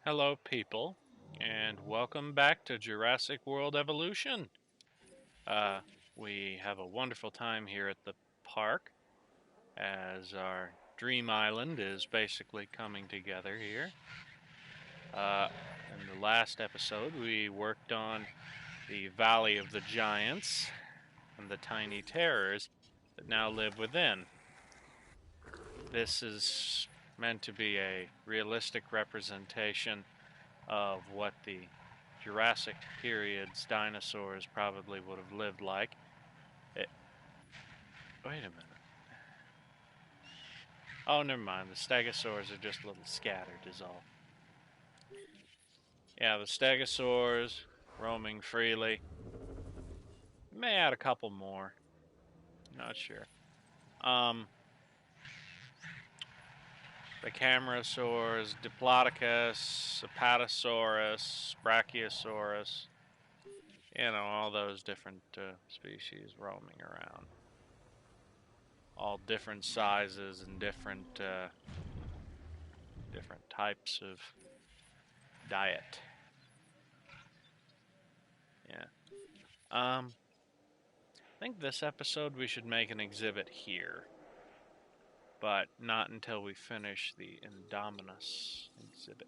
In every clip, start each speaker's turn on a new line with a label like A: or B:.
A: Hello, people, and welcome back to Jurassic World Evolution. Uh, we have a wonderful time here at the park as our dream island is basically coming together here. In the last episode, we worked on the Valley of the Giants and the tiny terrors that now live within. This is meant to be a realistic representation of what the Jurassic period's dinosaurs probably would have lived like. Wait a minute. Oh, never mind. The stegosaurs are just a little scattered, is all. Yeah, the stegosaurs roaming freely. May add a couple more. Not sure. The Camarasaurs, Diplodocus, Apatosaurus, Brachiosaurus. All those different species roaming around. All different sizes and different types of diet. Yeah. I think this episode we should make an exhibit here, but not until we finish the Indominus exhibit.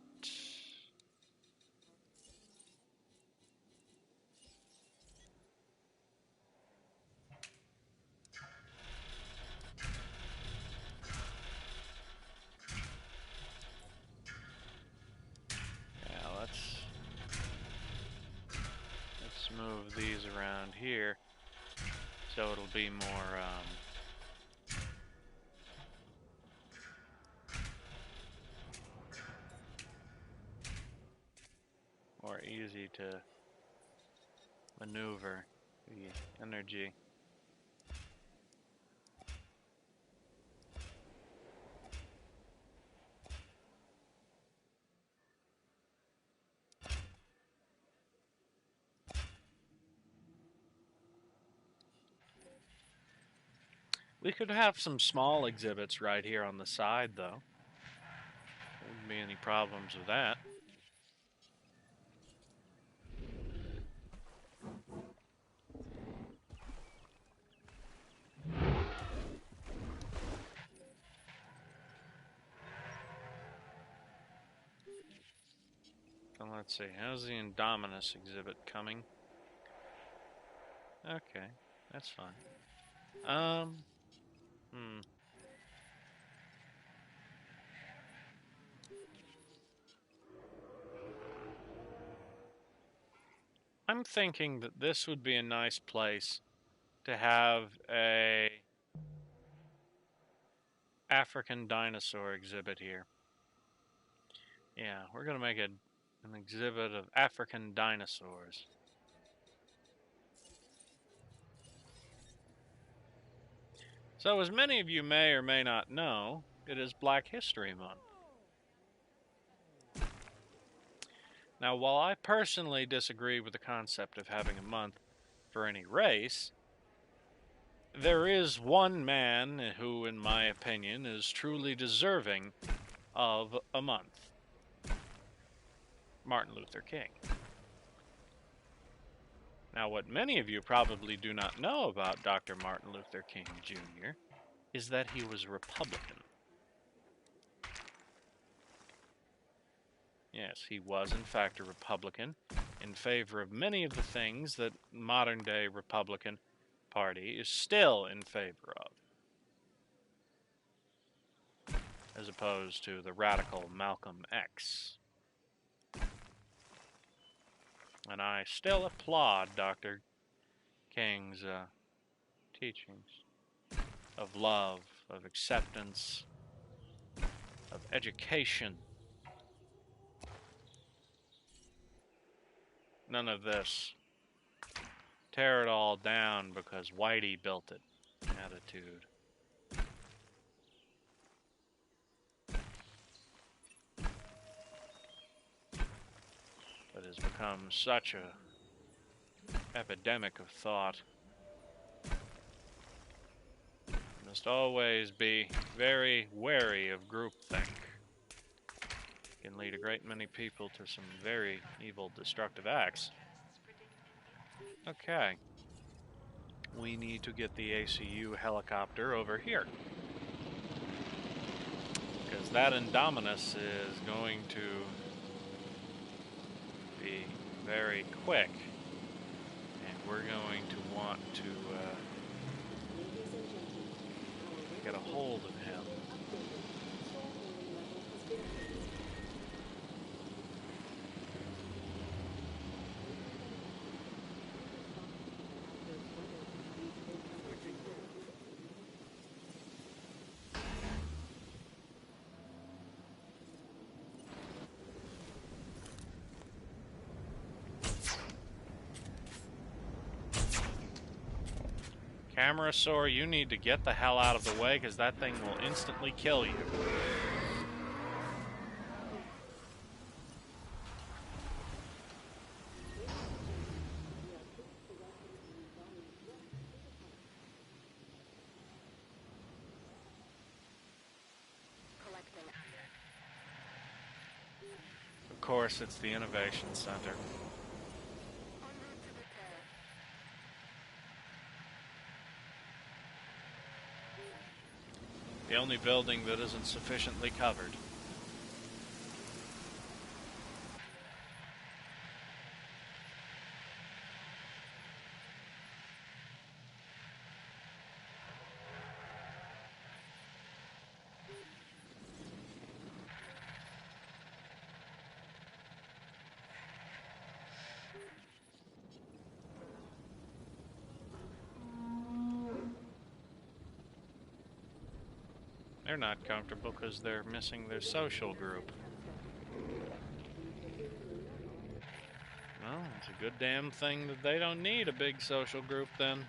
A: Yeah, let's move these around here so it'll be more easy to maneuver the energy. We could have some small exhibits right here on the side, though. There wouldn't be any problems with that. And let's see, how's the Indominus exhibit coming? Okay, that's fine. I'm thinking that this would be a nice place to have a African dinosaur exhibit here. Yeah, we're gonna make an exhibit of African dinosaurs. So, as many of you may or may not know, it is Black History Month. Now, while I personally disagree with the concept of having a month for any race, there is one man who, in my opinion, is truly deserving of a month. Martin Luther King. Now, what many of you probably do not know about Dr. Martin Luther King Jr. is that he was Republican. Yes, he was in fact a Republican in favor of many of the things that modern-day Republican Party is still in favor of, as opposed to the radical Malcolm X. And I still applaud Dr. King's teachings of love, of acceptance, of education. None of this tear it all down because Whitey built it attitude. That has become such a epidemic of thought. You must always be very wary of groupthink. can lead a great many people to some very evil, destructive acts. Okay. We need to get the ACU helicopter over here. Because that Indominus is going to be very quick. And we're going to want to get a hold of him. Nigerosaurus, you need to get the hell out of the way because that thing will instantly kill you. Of course, it's the Innovation Center. The only building that isn't sufficiently covered. They're not comfortable because they're missing their social group. Well, it's a good damn thing that they don't need a big social group then.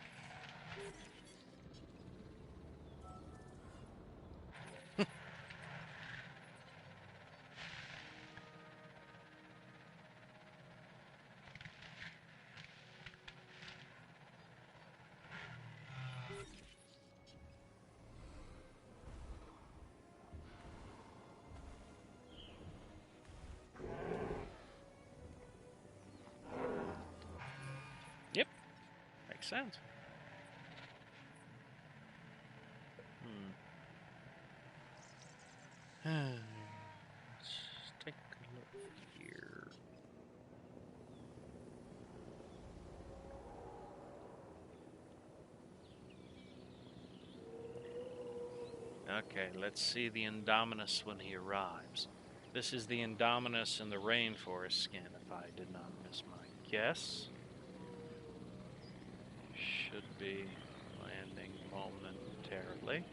A: Yep, makes sense. Let's take a look here. Okay, let's see the Indominus when he arrives. This is the Indominus in the rainforest skin, if I did not miss my guess. Should be landing momentarily.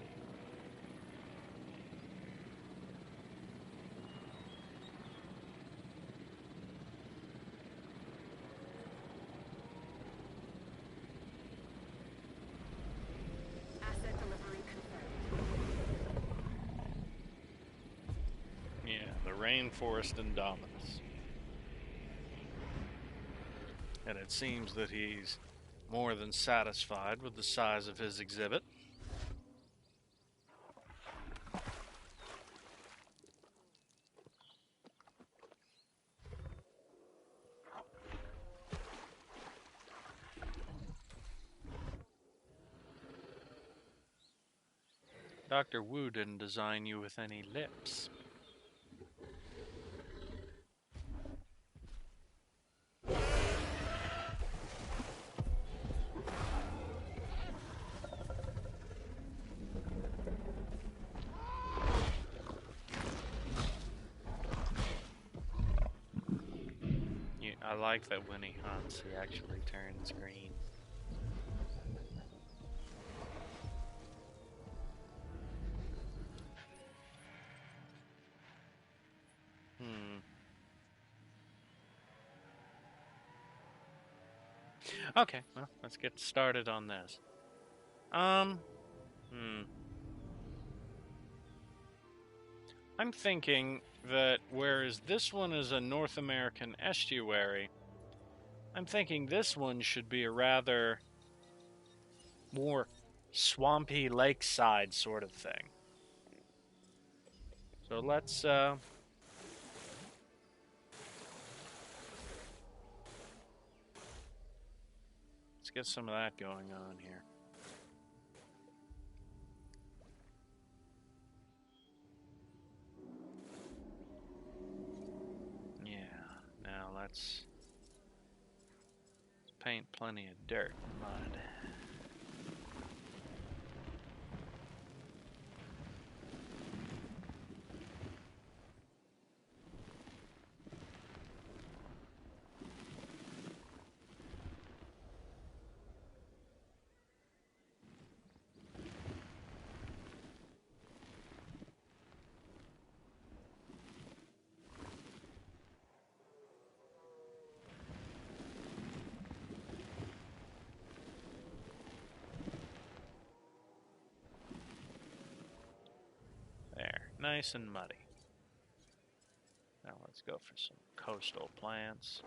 A: Rainforest Indominus. And it seems that he's more than satisfied with the size of his exhibit. Dr. Wu didn't design you with any lips. I like that when he hunts, he actually turns green. Okay, well, let's get started on this. I'm thinking that whereas this one is a North American estuary, I'm thinking this one should be a rather more swampy lakeside sort of thing. So let's get some of that going on here. Yeah, now let's paint plenty of dirt and mud. There, nice and muddy. Now let's go for some coastal plants.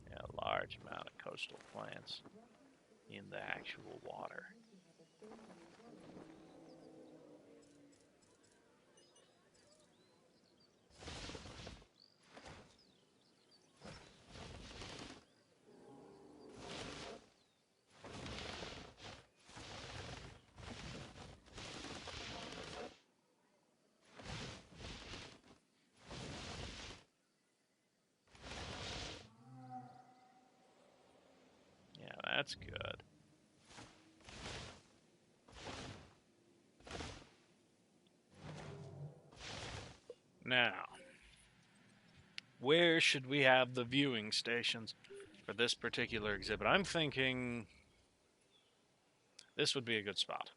A: Yeah, a large amount of coastal plants in the actual water. Yeah, that's good. Now, where should we have the viewing stations for this particular exhibit? I'm thinking this would be a good spot.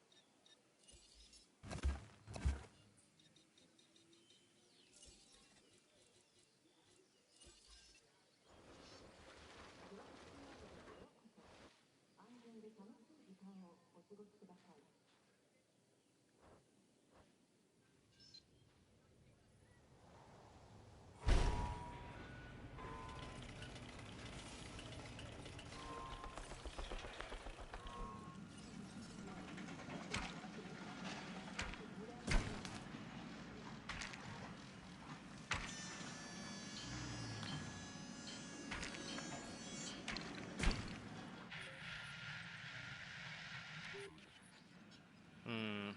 A: Hmm.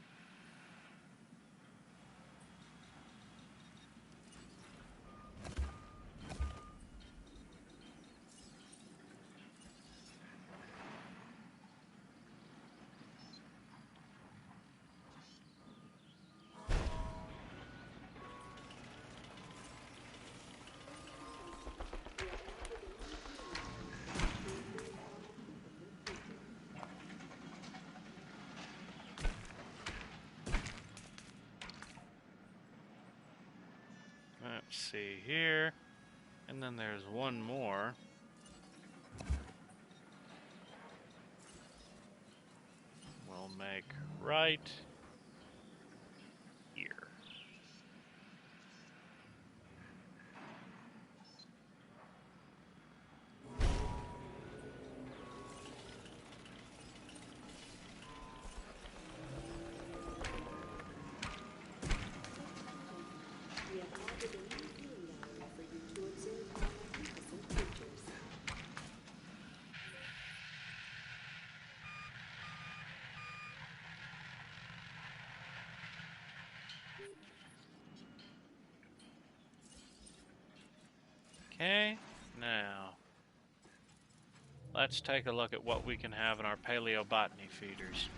A: Let's see here. And then there's one more. We'll make right here. Okay, now let's take a look at what we can have in our paleobotany feeders.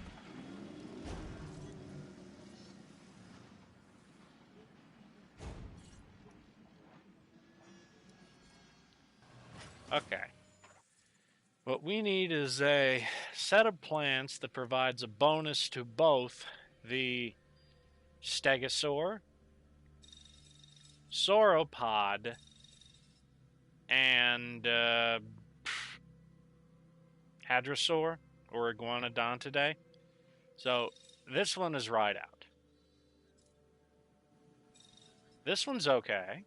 A: Okay. What we need is a set of plants that provides a bonus to both the stegosaur, sauropod, and hadrosaur or iguanodontidae. So this one is right out. This one's okay.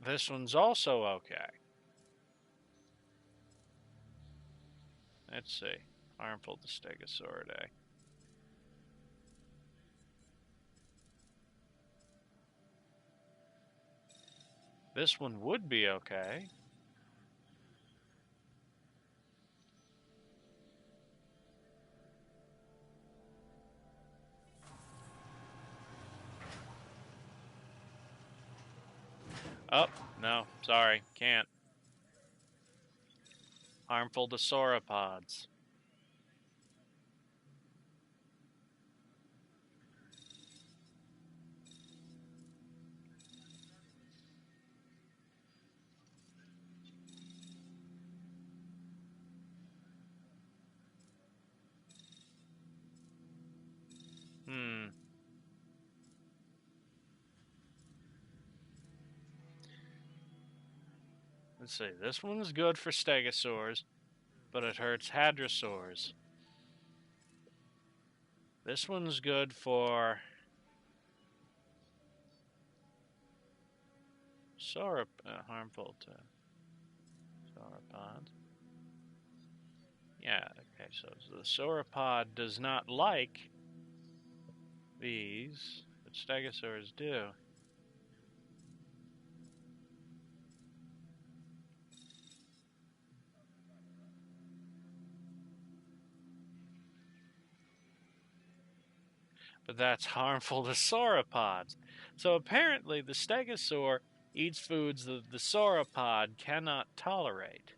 A: This one's also okay. Let's see. Harmful to Stegosauridae. This one would be okay. Oh, no, sorry, can't. Harmful to sauropods. Let's see, this one's good for stegosaurs, but it hurts hadrosaurs. This one's good for harmful to sauropods. Yeah, okay, so the sauropod does not like these, but stegosaurs do. But that's harmful to sauropods. So apparently the stegosaur eats foods that the sauropod cannot tolerate.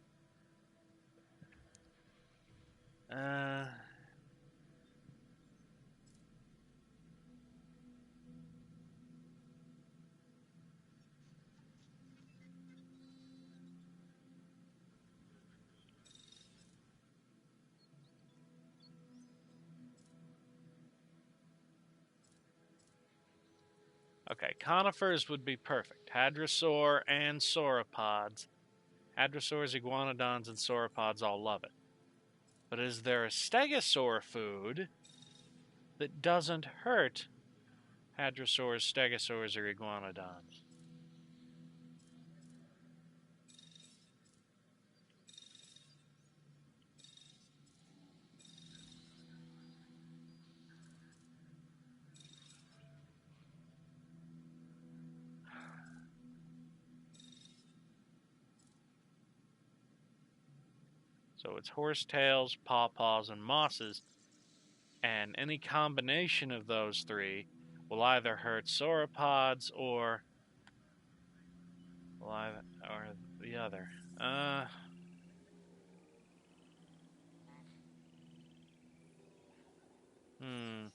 A: Okay, conifers would be perfect. Hadrosaur and sauropods. Hadrosaurs, iguanodons, and sauropods all love it. But is there a stegosaur food that doesn't hurt hadrosaurs, stegosaurs, or iguanodons? So it's horsetails, pawpaws, and mosses, and any combination of those three will either hurt sauropods or the other. Hmm.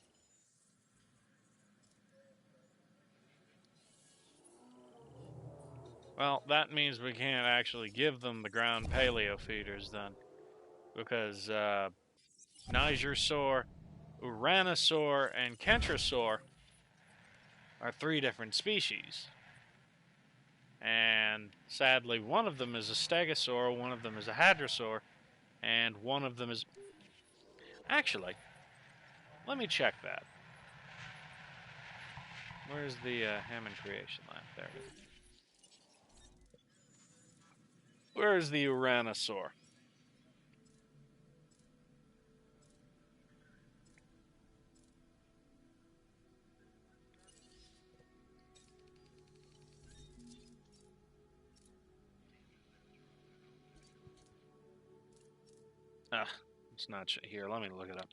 A: Well, that means we can't actually give them the ground paleo feeders then, because Nigerosaur, Uranosaur, and Kentrosaur are three different species. And sadly, one of them is a stegosaur, one of them is a hadrosaur, and one of them is... Actually, let me check that. Where's the Hammond Creation Lab? There it is. Where is the Uranosaur? It's not here. Let me look it up.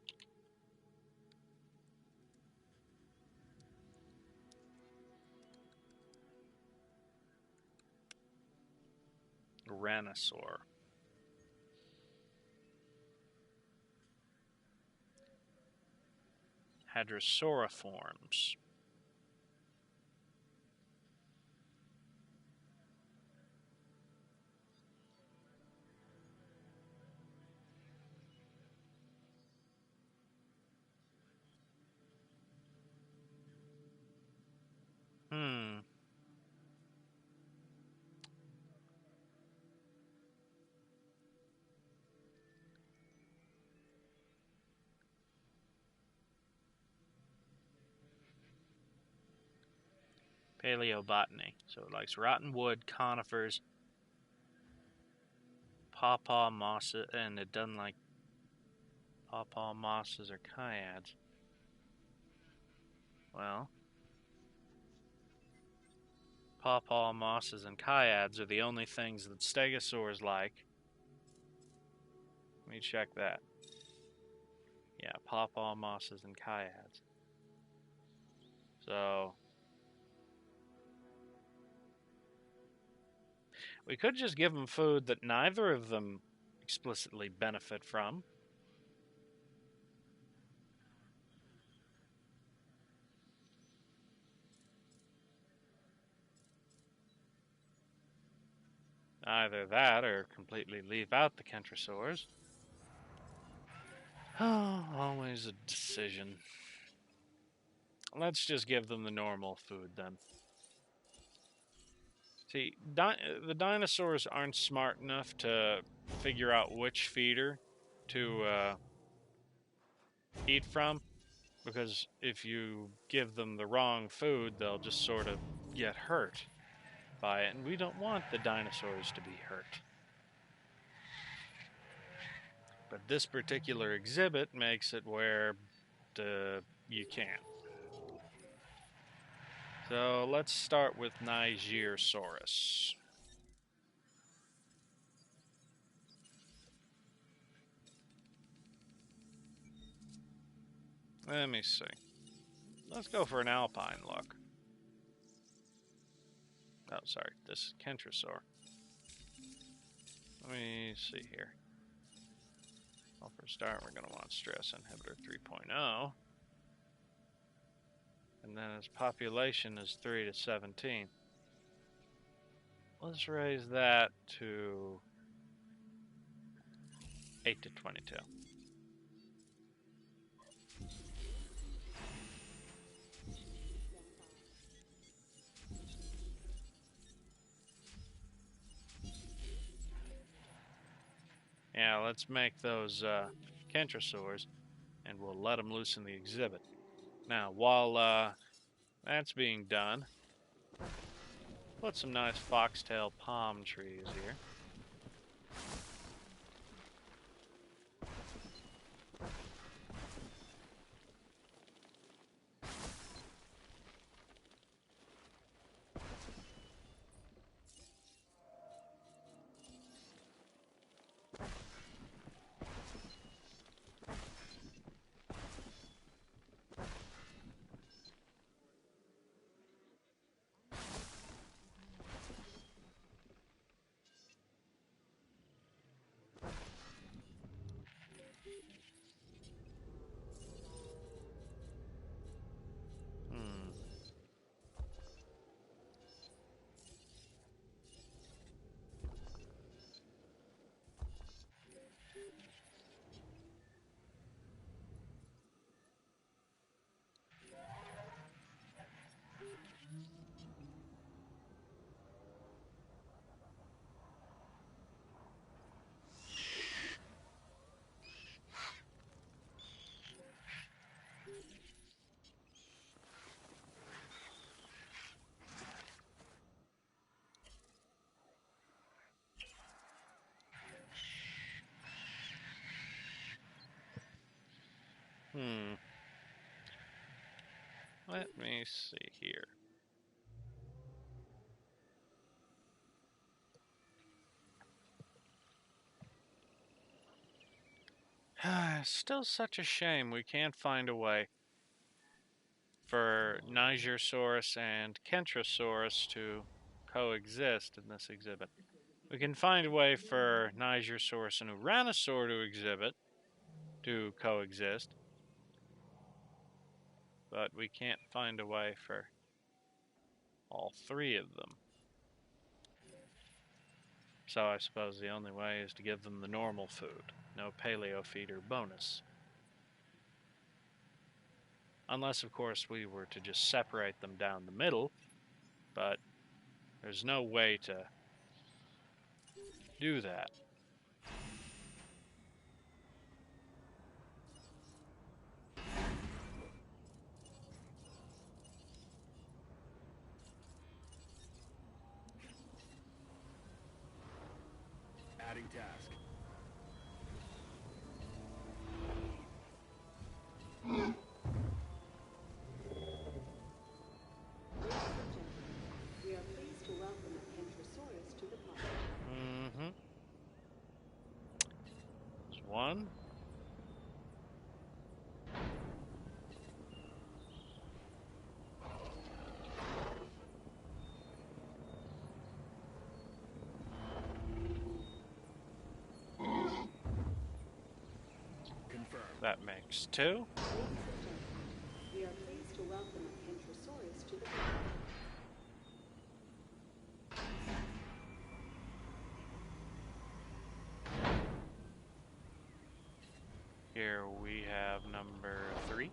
A: Uranosaur. Hadrosauriforms. Paleobotany. So it likes rotten wood, conifers, pawpaw mosses, and it doesn't like pawpaw mosses or kyads. Well, pawpaw mosses and chiads are the only things that stegosaurs like. Let me check that. Yeah, pawpaw mosses and chiads. So we could just give them food that neither of them explicitly benefit from. Either that or completely leave out the kentrosaurs. Oh, always a decision. Let's just give them the normal food then. See, the dinosaurs aren't smart enough to figure out which feeder to eat from, because if you give them the wrong food, they'll just sort of get hurt by it, and we don't want the dinosaurs to be hurt. But this particular exhibit makes it where you can't. So let's start with Nigerosaurus. Let me see. Let's go for an alpine look. Oh, sorry. This is Kentrosaur. Let me see here. Well, for a start, we're going to want stress inhibitor 3.0. And then its population is 3 to 17. Let's raise that to 8 to 22. Yeah, let's make those kentrosaurs, and we'll let them loose in the exhibit. Now, while that's being done, put some nice foxtail palm trees here. Let me see here. Still such a shame we can't find a way for Nigerosaurus and Kentrosaurus to coexist in this exhibit. We can find a way for Nigerosaurus and Uranosaur to coexist, but we can't find a way for all three of them. So I suppose the only way is to give them the normal food, no paleo feeder bonus. Unless, of course, we were to just separate them down the middle, but there's no way to do that.
B: Adding task.
C: We are pleased
A: one.
B: Confirmed.
A: That makes two.
C: We are pleased to welcome Nigerosaurus to the park.
A: Here we have number 3.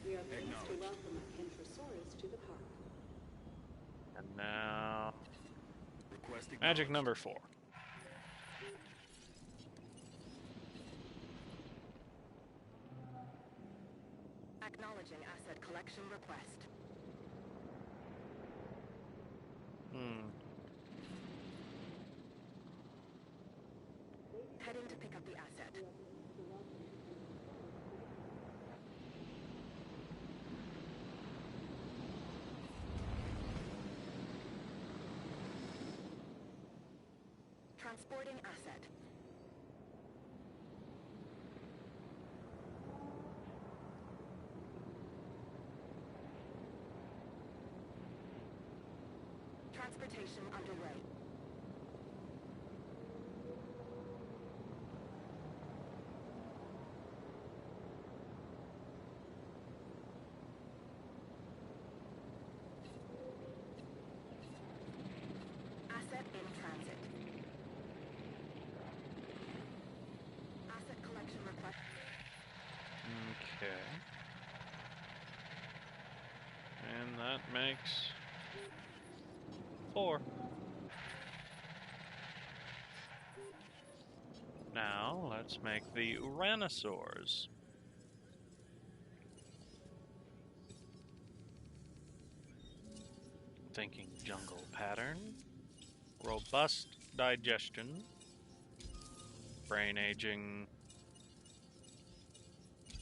C: We are pleased to welcome Nigerosaurus to the park.
A: And now
B: Requesting
A: magic number 4.
D: Acknowledging asset collection request. Heading to pick up the asset. Transporting asset. Transportation underway. Asset in transit. Asset collection request.
A: Okay. And that makes 4. Now, let's make the Uranosaurs. Thinking jungle pattern. Robust digestion. Brain aging.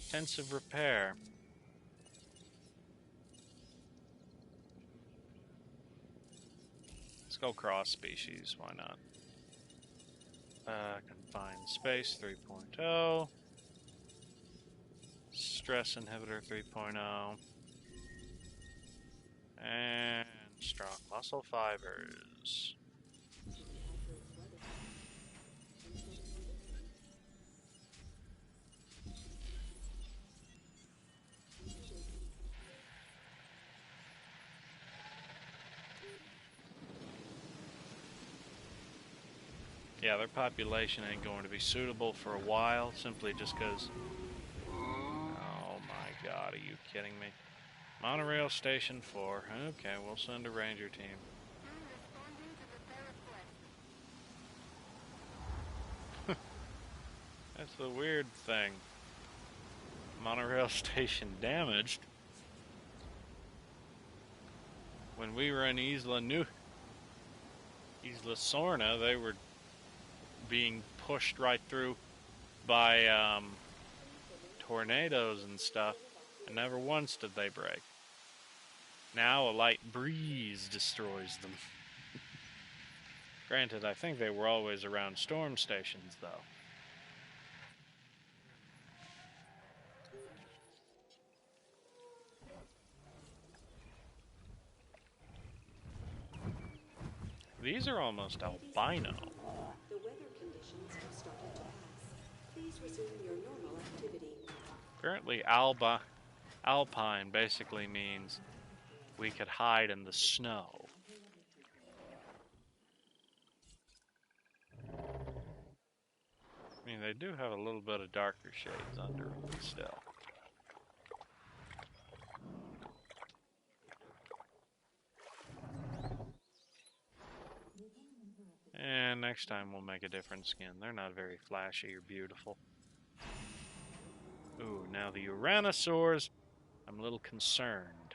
A: Intensive repair. Let's go cross species, why not? Confined space 3.0. Stress inhibitor 3.0. And strong muscle fibers. Yeah, their population ain't going to be suitable for a while, simply just because... Oh my god, are you kidding me? Monorail Station 4. Okay, we'll send a ranger team. That's the weird thing. Monorail station damaged. When we were in Isla Sorna, they were being pushed right through by tornadoes and stuff, and never once did they break. Now a light breeze destroys them. Granted, I think they were always around storm stations, though. These are almost albino.
C: The weather conditions have started to pass. Please resume your normal activity.
A: Apparently, alpine basically means we could hide in the snow. I mean, they do have a little bit of darker shades under them, but still. And next time we'll make a different skin. They're not very flashy or beautiful. Ooh, now the Uranosaurs, I'm a little concerned.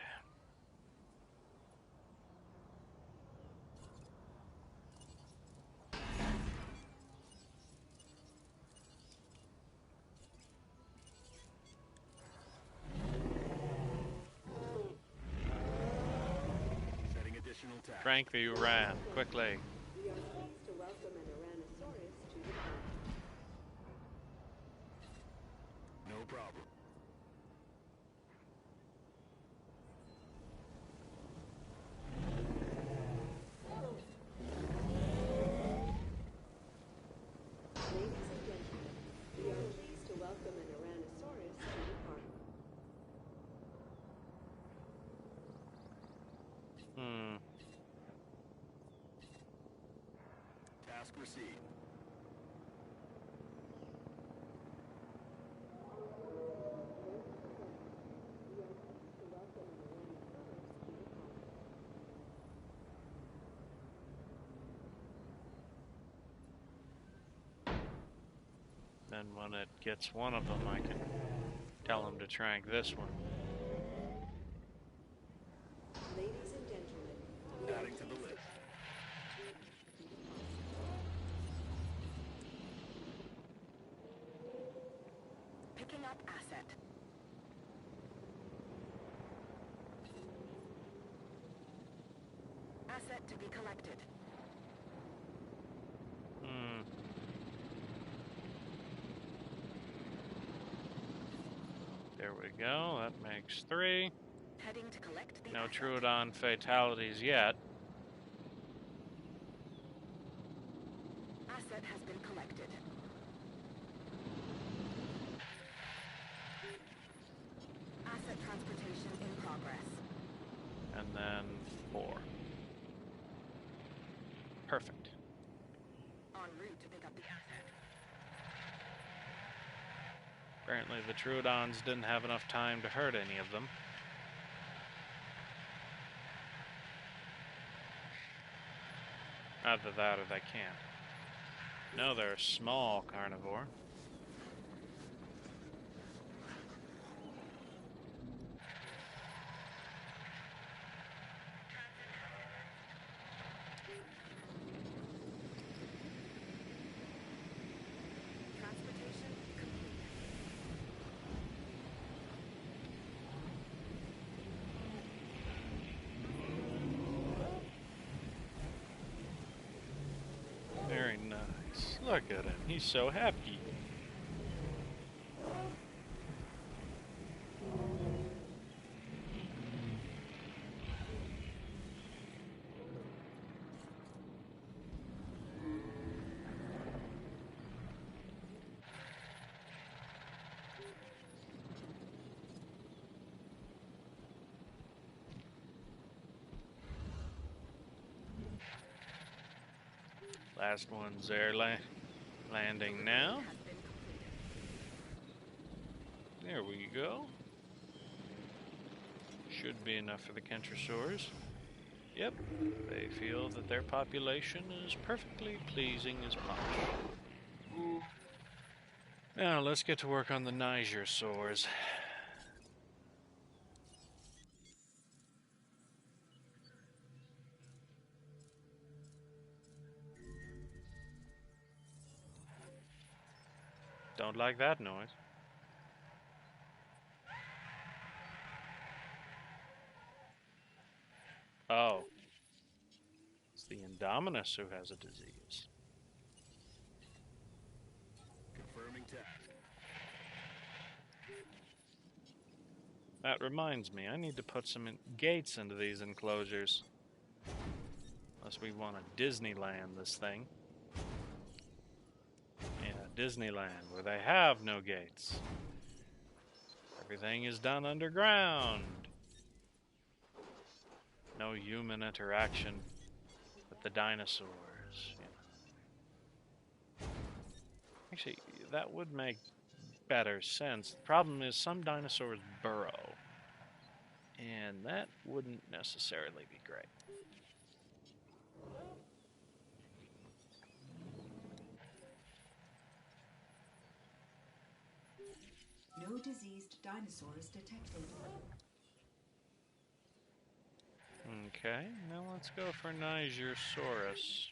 A: Frankly, you ran. Quickly.
C: We are pleased to welcome an Tyrannosaurus to the park.
B: No problem.
C: Ladies and gentlemen, we are pleased to welcome an Tyrannosaurus to the park.
B: Task received.
A: Then when it gets one of them, I can tell him to trank this one.
C: Ladies and gentlemen, we are
B: Adding to the
C: pleased
B: list.
D: Picking up asset. Asset to be collected.
A: There we go. That makes 3.
D: Heading to collect the
A: No
D: asset.
A: Troodon fatalities yet.
D: Asset has been collected. Asset transportation in progress.
A: And then 4. Perfect.
D: En route to pick up the asset.
A: Apparently the Troodons didn't have enough time to hurt any of them. Either that or they can't. No, they're a small carnivore.
D: Transportation complete.
A: Very nice. Look at him. He's so happy. Last one's there landing now.
D: Has been completed.
A: There we go. Should be enough for the Kentrosaurs. Yep, they feel that their population is perfectly pleasing as punch. Now let's get to work on the Nigerosaurs. Don't like that noise. Oh. It's the Indominus who has a disease.
B: Confirming task.
A: That reminds me, I need to put some gates into these enclosures. Unless we want to Disneyland this thing. Yeah, Disneyland, where they have no gates. Everything is done underground. No human interaction with the dinosaurs. You know. Actually, that would make better sense. The problem is some dinosaurs burrow. And that wouldn't necessarily be great.
C: No diseased dinosaurs detected.
A: Okay, now let's go for Nigerosaurus.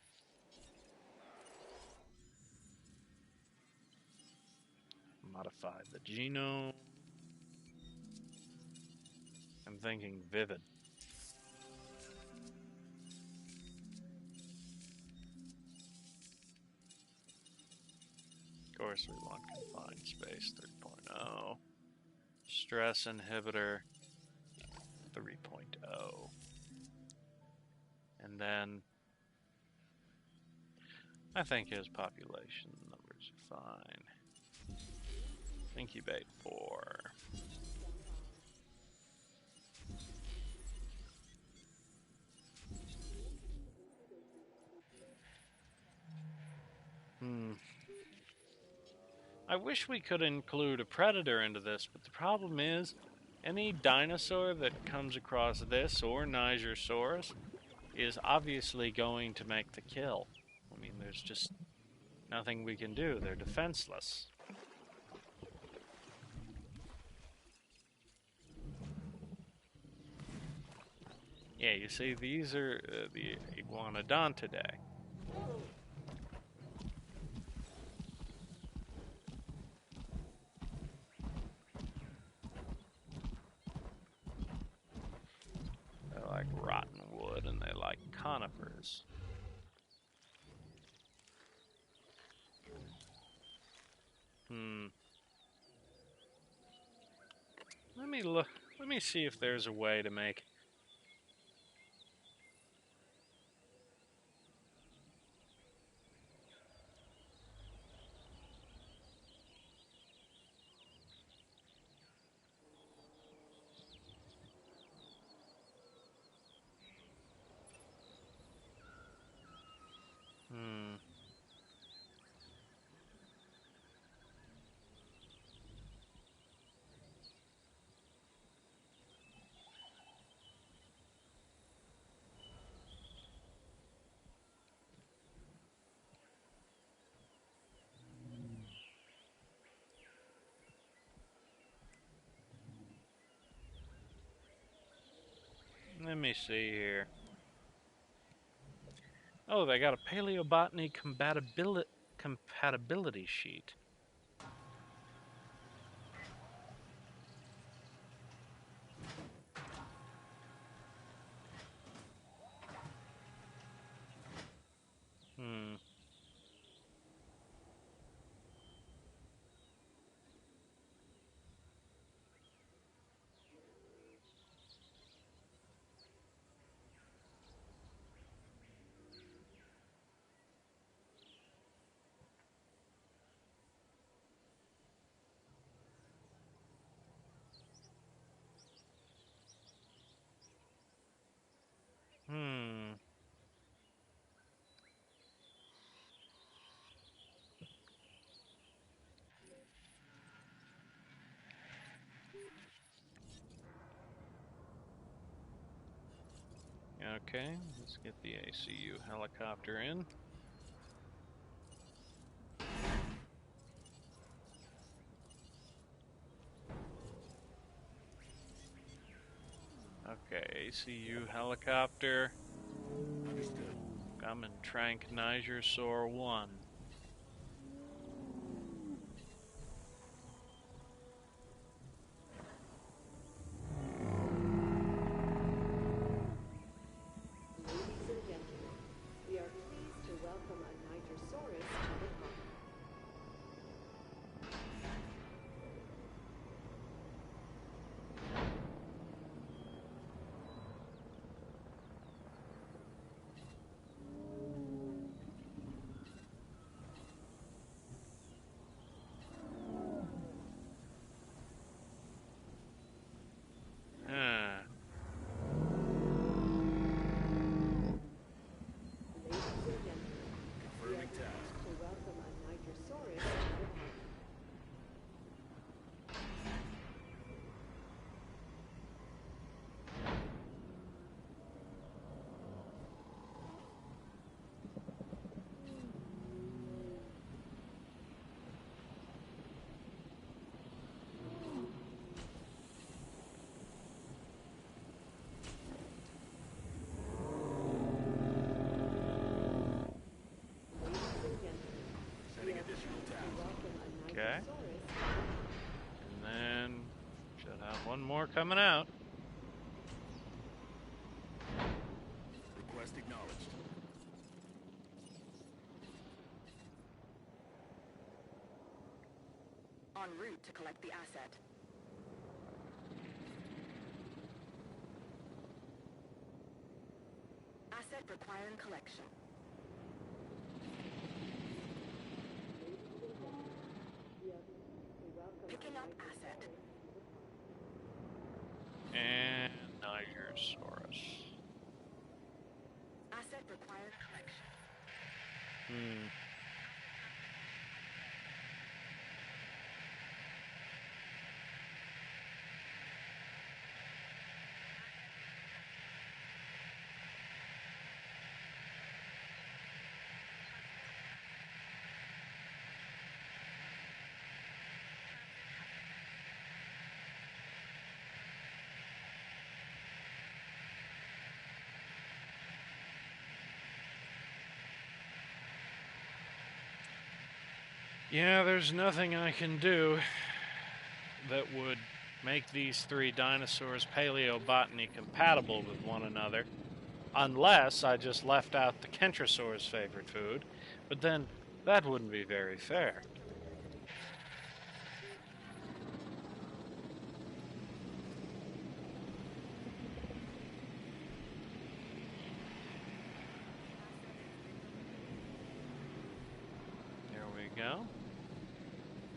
A: Modify the genome. I'm thinking vivid. source we want confined space 3.0. Stress inhibitor 3.0. And then I think his population numbers are fine. Incubate 4. I wish we could include a predator into this, but the problem is, any dinosaur that comes across this or Nigerosaurus is obviously going to make the kill. I mean, there's just nothing we can do. They're defenseless. Yeah, you see, these are the Iguanodontidae. They like rotten wood and they like conifers. Let me look. Let me see if there's a way to make. Let me see here. Oh, they got a paleobotany compatibility sheet. Hmm. Hmm. Okay, let's get the ACU helicopter in. Okay, ACU helicopter.
B: Understood.
A: Come and trank Nigerosaur 1.
C: Ladies and gentlemen, we are pleased to welcome a Nigerosaurus to the park.
A: Huh.
C: Ladies and gentlemen, we are
B: Confirming task.
C: pleased to welcome a Nigerosaurus to the park.
B: Sending additional tasks.
A: Okay. And then should have one more coming out.
B: Request acknowledged.
D: En route to collect the asset. Asset requiring collection. Picking up asset.
A: And Nigerosaurus.
D: Asset requiring collection.
A: Hmm. Yeah, there's nothing I can do that would make these three dinosaurs paleobotany compatible with one another, unless I just left out the Kentrosaur's favorite food, but then that wouldn't be very fair. There we go.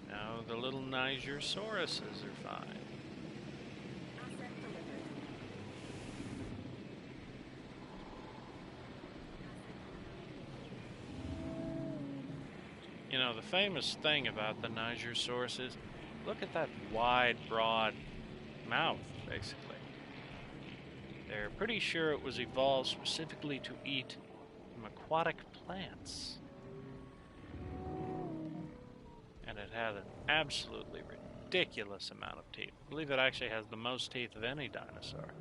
A: Now the little Nigerosauruses are fine.
D: Asset delivered.
A: You know, the famous thing about the Nigerosaurus is, look at that wide, broad mouth, basically. They're pretty sure it was evolved specifically to eat aquatic plants. And it had an absolutely ridiculous amount of teeth. I believe it actually has the most teeth of any dinosaur.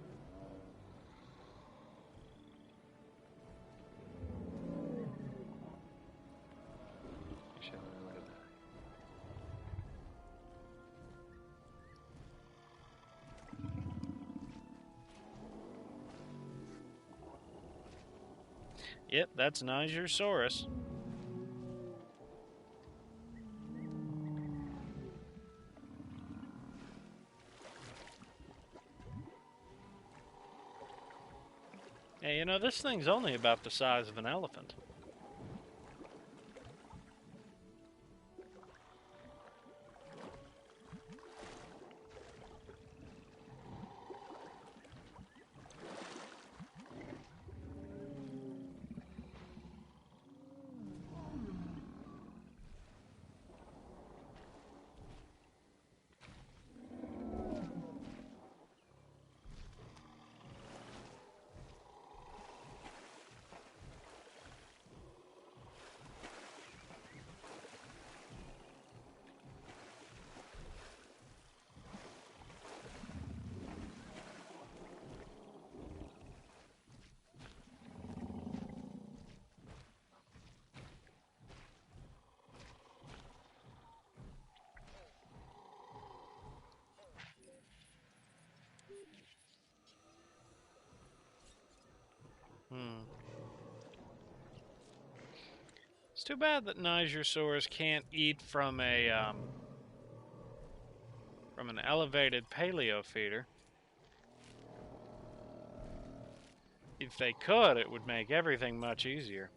A: Actually, let me look at that. Yep, that's Nigerosaurus. Hey, you know, this thing's only about the size of an elephant. It's too bad that Nigerosaurus can't eat from an elevated paleo feeder. If they could, it would make everything much easier.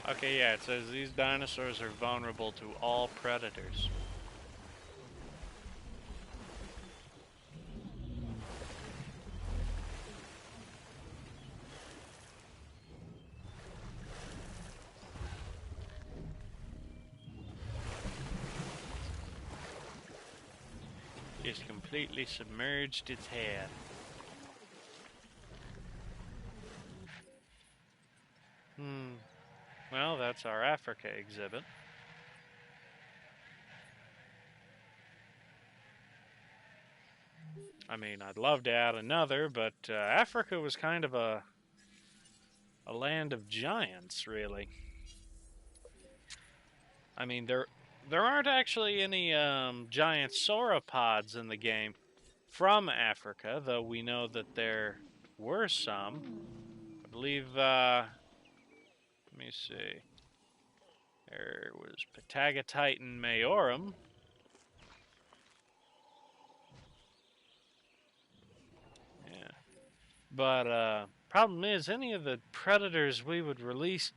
A: Okay, yeah, it says these dinosaurs are vulnerable to all predators. Just completely submerged its head. Well, that's our Africa exhibit. I mean, I'd love to add another, but Africa was kind of a land of giants, really. I mean, there aren't actually any giant sauropods in the game from Africa, though we know that there were some. I believe, let me see, there was Patagotitan majorum. Yeah. But problem is, any of the predators we could release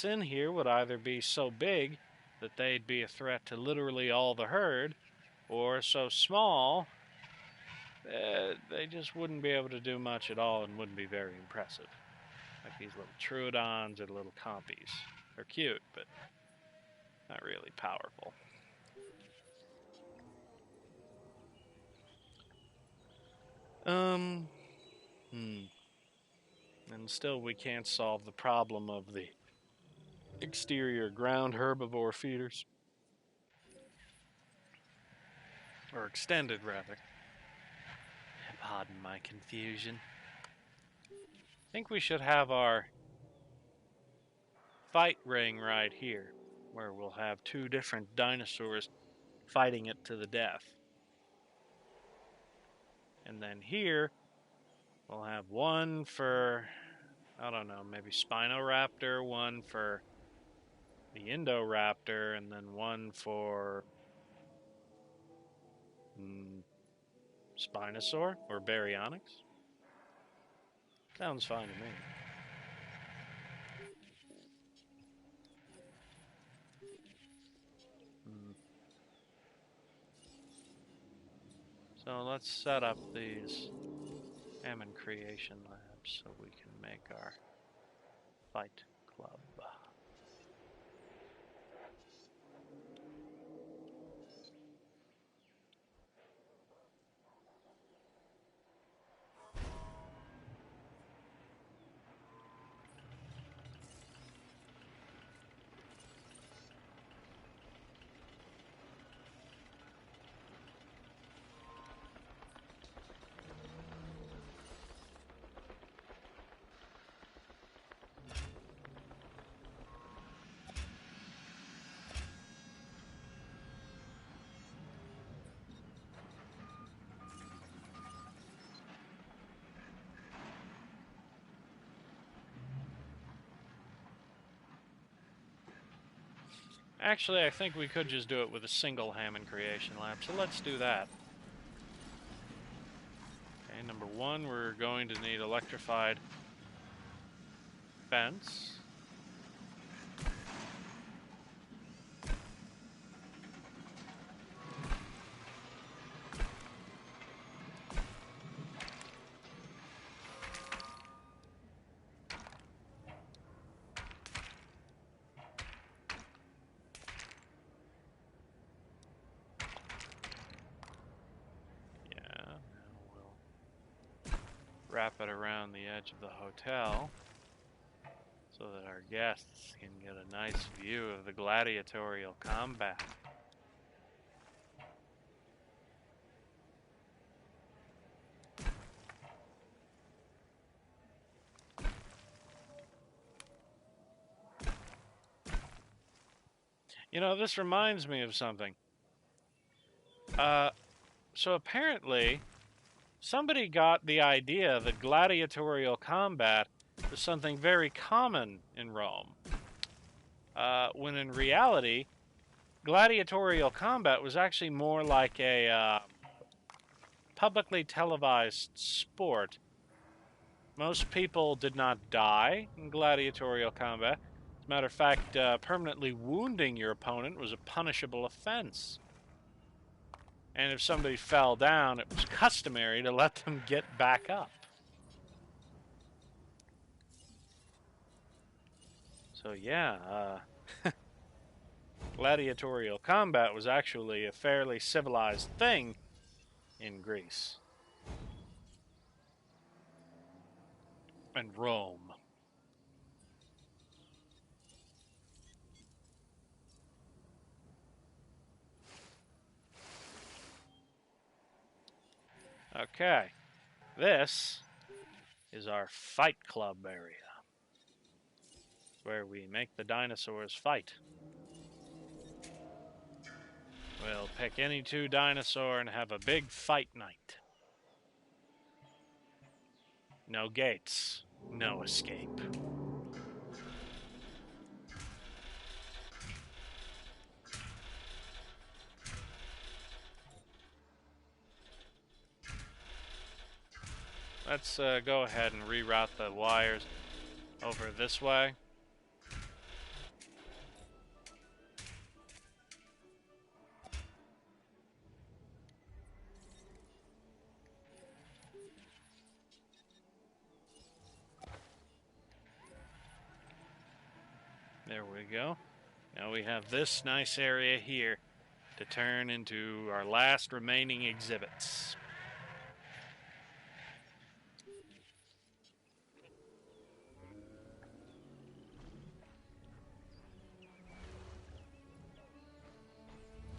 A: in here would either be so big that they'd be a threat to literally all the herd, or so small they just wouldn't be able to do much at all and wouldn't be very impressive. Like these little troodons or little compies. They're cute, but not really powerful. Um, And still we can't solve the problem of the exterior ground herbivore feeders. Or extended, rather. Pardon my confusion. I think we should have our fight ring right here, where we'll have two different dinosaurs fighting it to the death. And then here, we'll have one for, I don't know, maybe Spinoraptor, one for the Indoraptor, and then one for Spinosaur or Baryonyx. Sounds fine to me. So let's set up these Hammond creation labs so we can make our fight club. Actually, I think we could just do it with a single Hammond creation lab, so let's do that. Okay, number one, we're going to need electrified fence. Wrap it around the edge of the hotel so that our guests can get a nice view of the gladiatorial combat. You know, this reminds me of something. So apparently, somebody got the idea that gladiatorial combat was something very common in Rome, when in reality, gladiatorial combat was actually more like a publicly televised sport. Most people did not die in gladiatorial combat. As a matter of fact, permanently wounding your opponent was a punishable offense. And if somebody fell down, it was customary to let them get back up. So yeah, gladiatorial combat was actually a fairly civilized thing in Greece and Rome. Okay, this is our fight club area, where we make the dinosaurs fight. We'll pick any two dinosaur and have a big fight night. No gates, no escape. Let's go ahead and reroute the wires over this way. There we go. Now we have this nice area here to turn into our last remaining exhibits.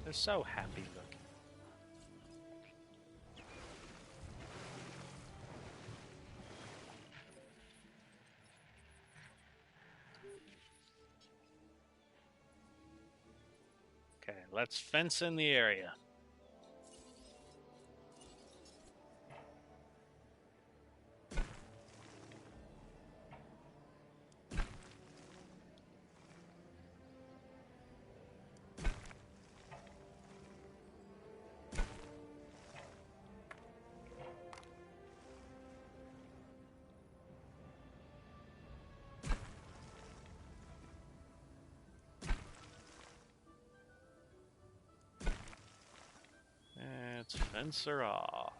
A: They're so happy looking. Okay, let's fence in the area. Let's fence her off.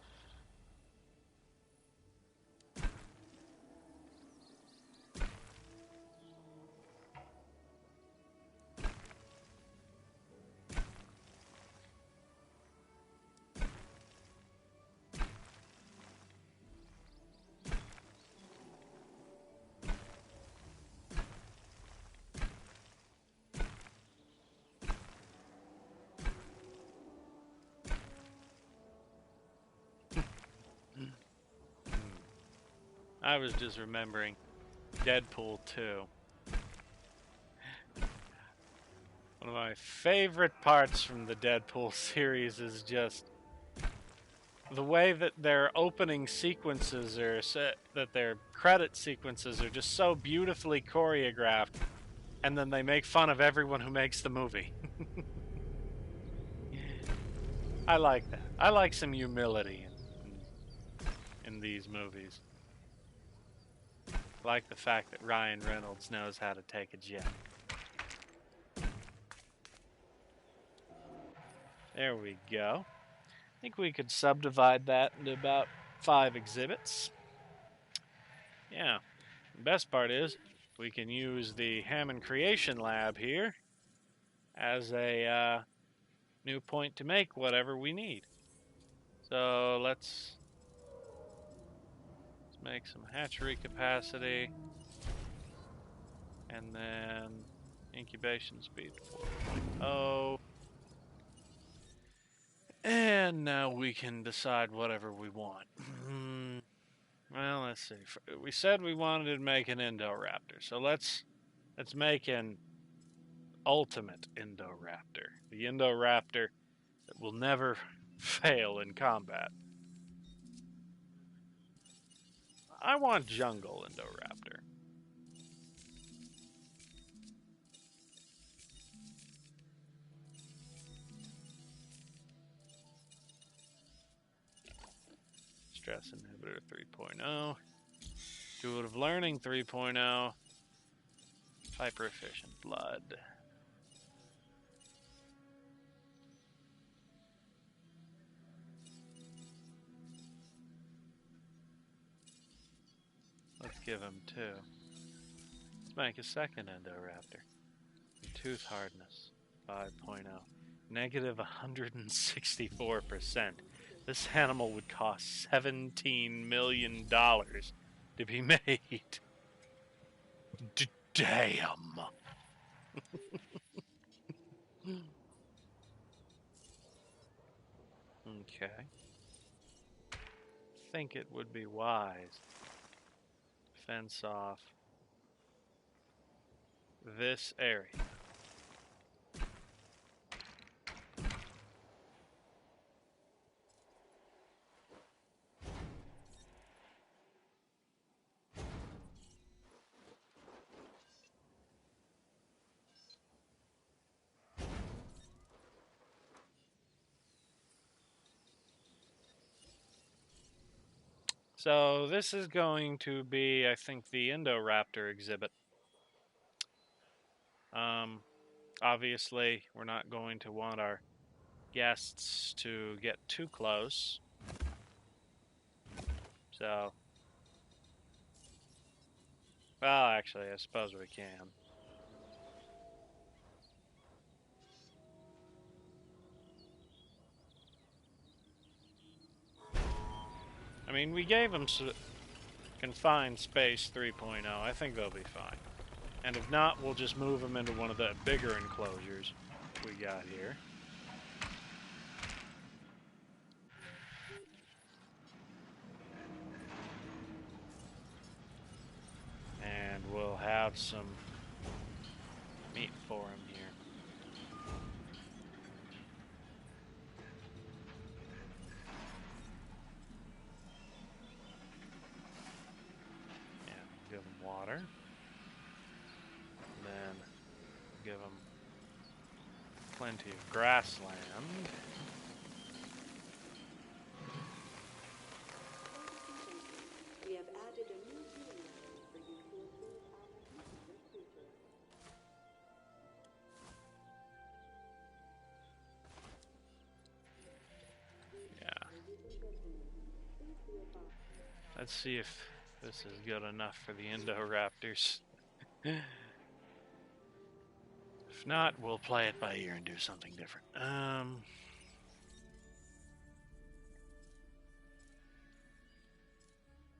A: I was just remembering Deadpool 2. One of my favorite parts from the Deadpool series is just the way that their opening sequences are set, that their credit sequences are just so beautifully choreographed, and then they make fun of everyone who makes the movie. I like that. I like some humility in these movies. I like the fact that Ryan Reynolds knows how to take a jet. There we go. I think we could subdivide that into about 5 exhibits. Yeah. The best part is we can use the Hammond Creation Lab here as a new point to make whatever we need. So let's make some hatchery capacity, and then incubation speed 4.0. And now we can decide whatever we want. Well, let's see. We said we wanted to make an Indoraptor, so let's make an ultimate Indoraptor. The Indoraptor that will never fail in combat. I want jungle Indoraptor. Stress inhibitor 3.0. Intuitive learning 3.0. Hyper efficient blood. Let's give him 2. Let's make a second Indoraptor. Tooth hardness 5.0. Negative 164%. This animal would cost $17 million to be made. Damn. Okay. I think it would be wise to fence off this area. So this is going to be, I think, the Indoraptor exhibit. Obviously, we're not going to want our guests to get too close. So, well, actually, I suppose we can. I mean, we gave them confined space 3.0. I think they'll be fine. And if not, we'll just move them into one of the bigger enclosures we got here. And we'll have some meat for him here. Yeah, give him water. Then give him plenty of grassland.
C: We have added a new viewing area for you to observe our intimate creatures.
A: Yeah. Let's see if this is good enough for the Indoraptors. If not, we'll play it by ear and do something different.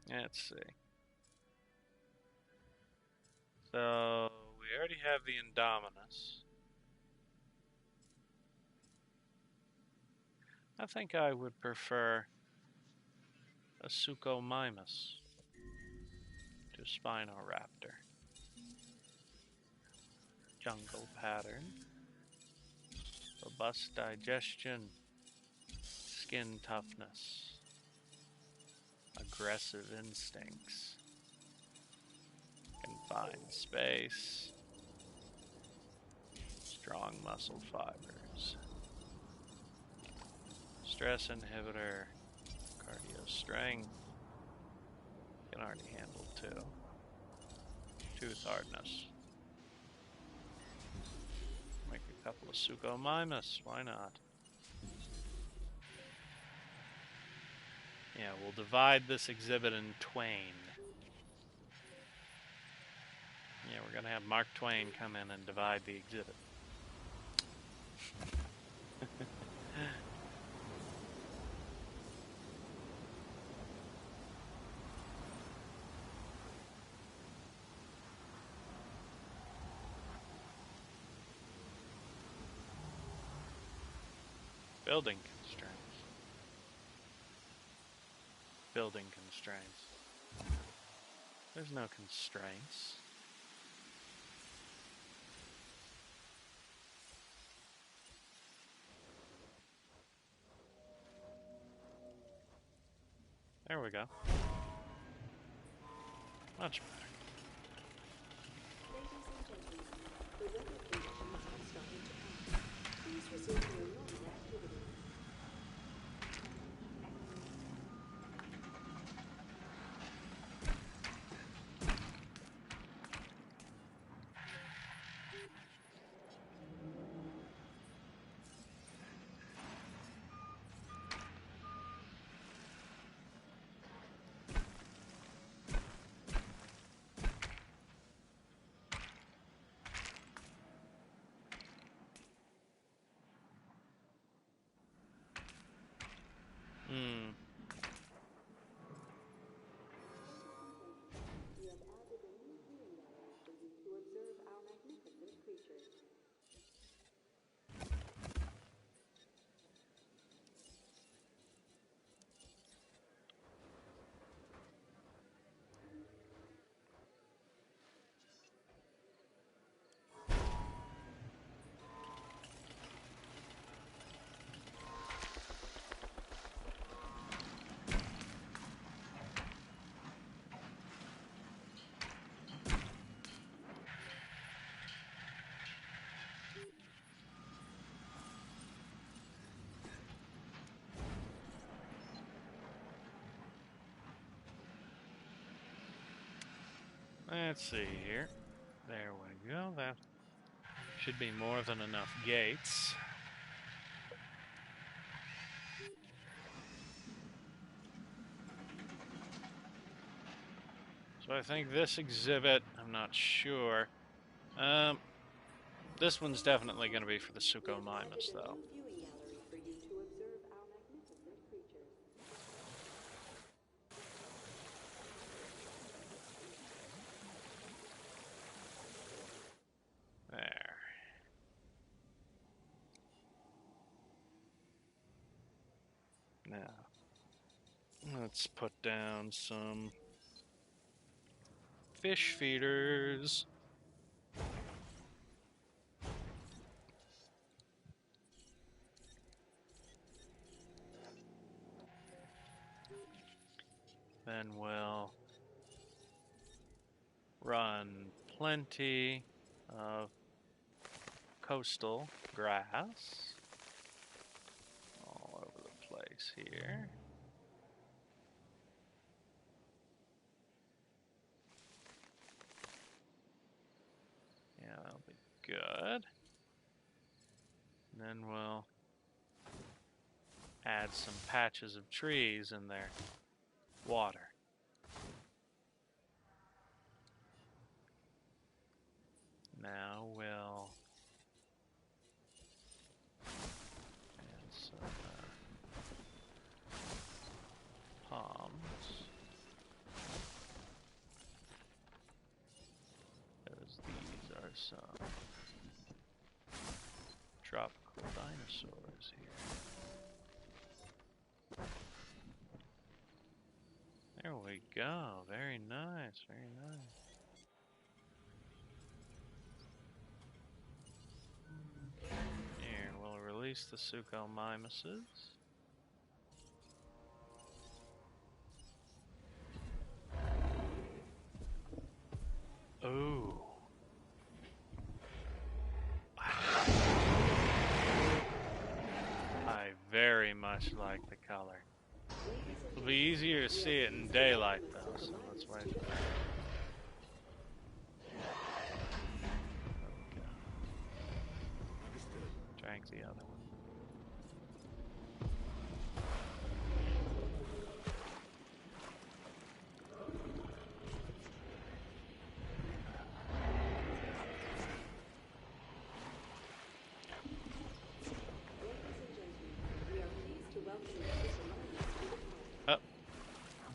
A: Let's see. So, we already have the Indominus. I think I would prefer a Suchomimus to Spinoraptor. Jungle pattern. Robust digestion. Skin toughness. Aggressive instincts. Confined space. Strong muscle fibers. Stress inhibitor. Cardio strength. Can already handle 2. Tooth hardness. Make a couple of Suchomimus. Why not? Yeah, we'll divide this exhibit in twain. Yeah, we're going to have Mark Twain come in and divide the exhibit. Building constraints. Building constraints. There's no constraints. There we go. Much better.
C: Ladies and gentlemen, the weather conditions have started to pass. Please resume your normal activities.
A: Let's see here. There we go. That should be more than enough gates. So I think this exhibit, I'm not sure. This one's definitely going to be for the Suchomimus, though.
C: Viewing gallery for you to observe our magnificent creatures.
A: There. Now, let's put down some fish feeders. Then we'll run plenty of coastal grass all over the place here. Yeah, that'll be good. And then we'll add some patches of trees in their water. Now we'll add some palms. As these are some tropical dinosaurs here. There we go. Very nice, very nice. Here, we'll release the Suchomimuses. Ooh. I very much like the color. It'll be easier to see it in daylight though, so let's wait for that. Drank the other one.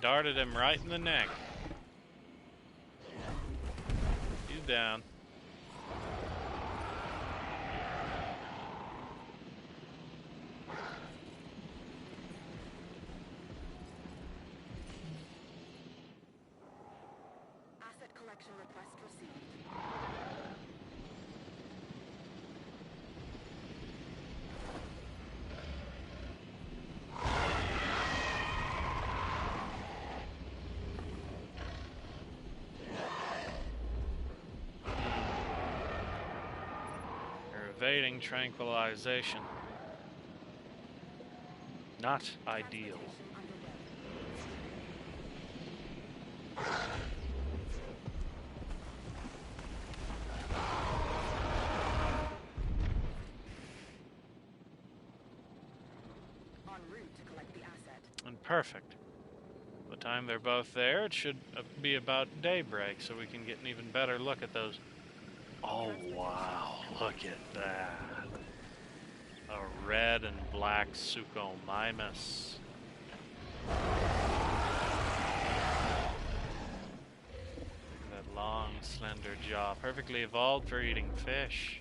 A: Darted him right in the neck. He's down.
D: Asset collection request received.
A: Evading tranquilization. Not ideal.
D: En route to collect the asset.
A: And perfect. By the time they're both there, it should be about daybreak, so we can get an even better look at those. Oh, wow. Look at that. A red and black Suchomimus. That long, slender jaw. Perfectly evolved for eating fish.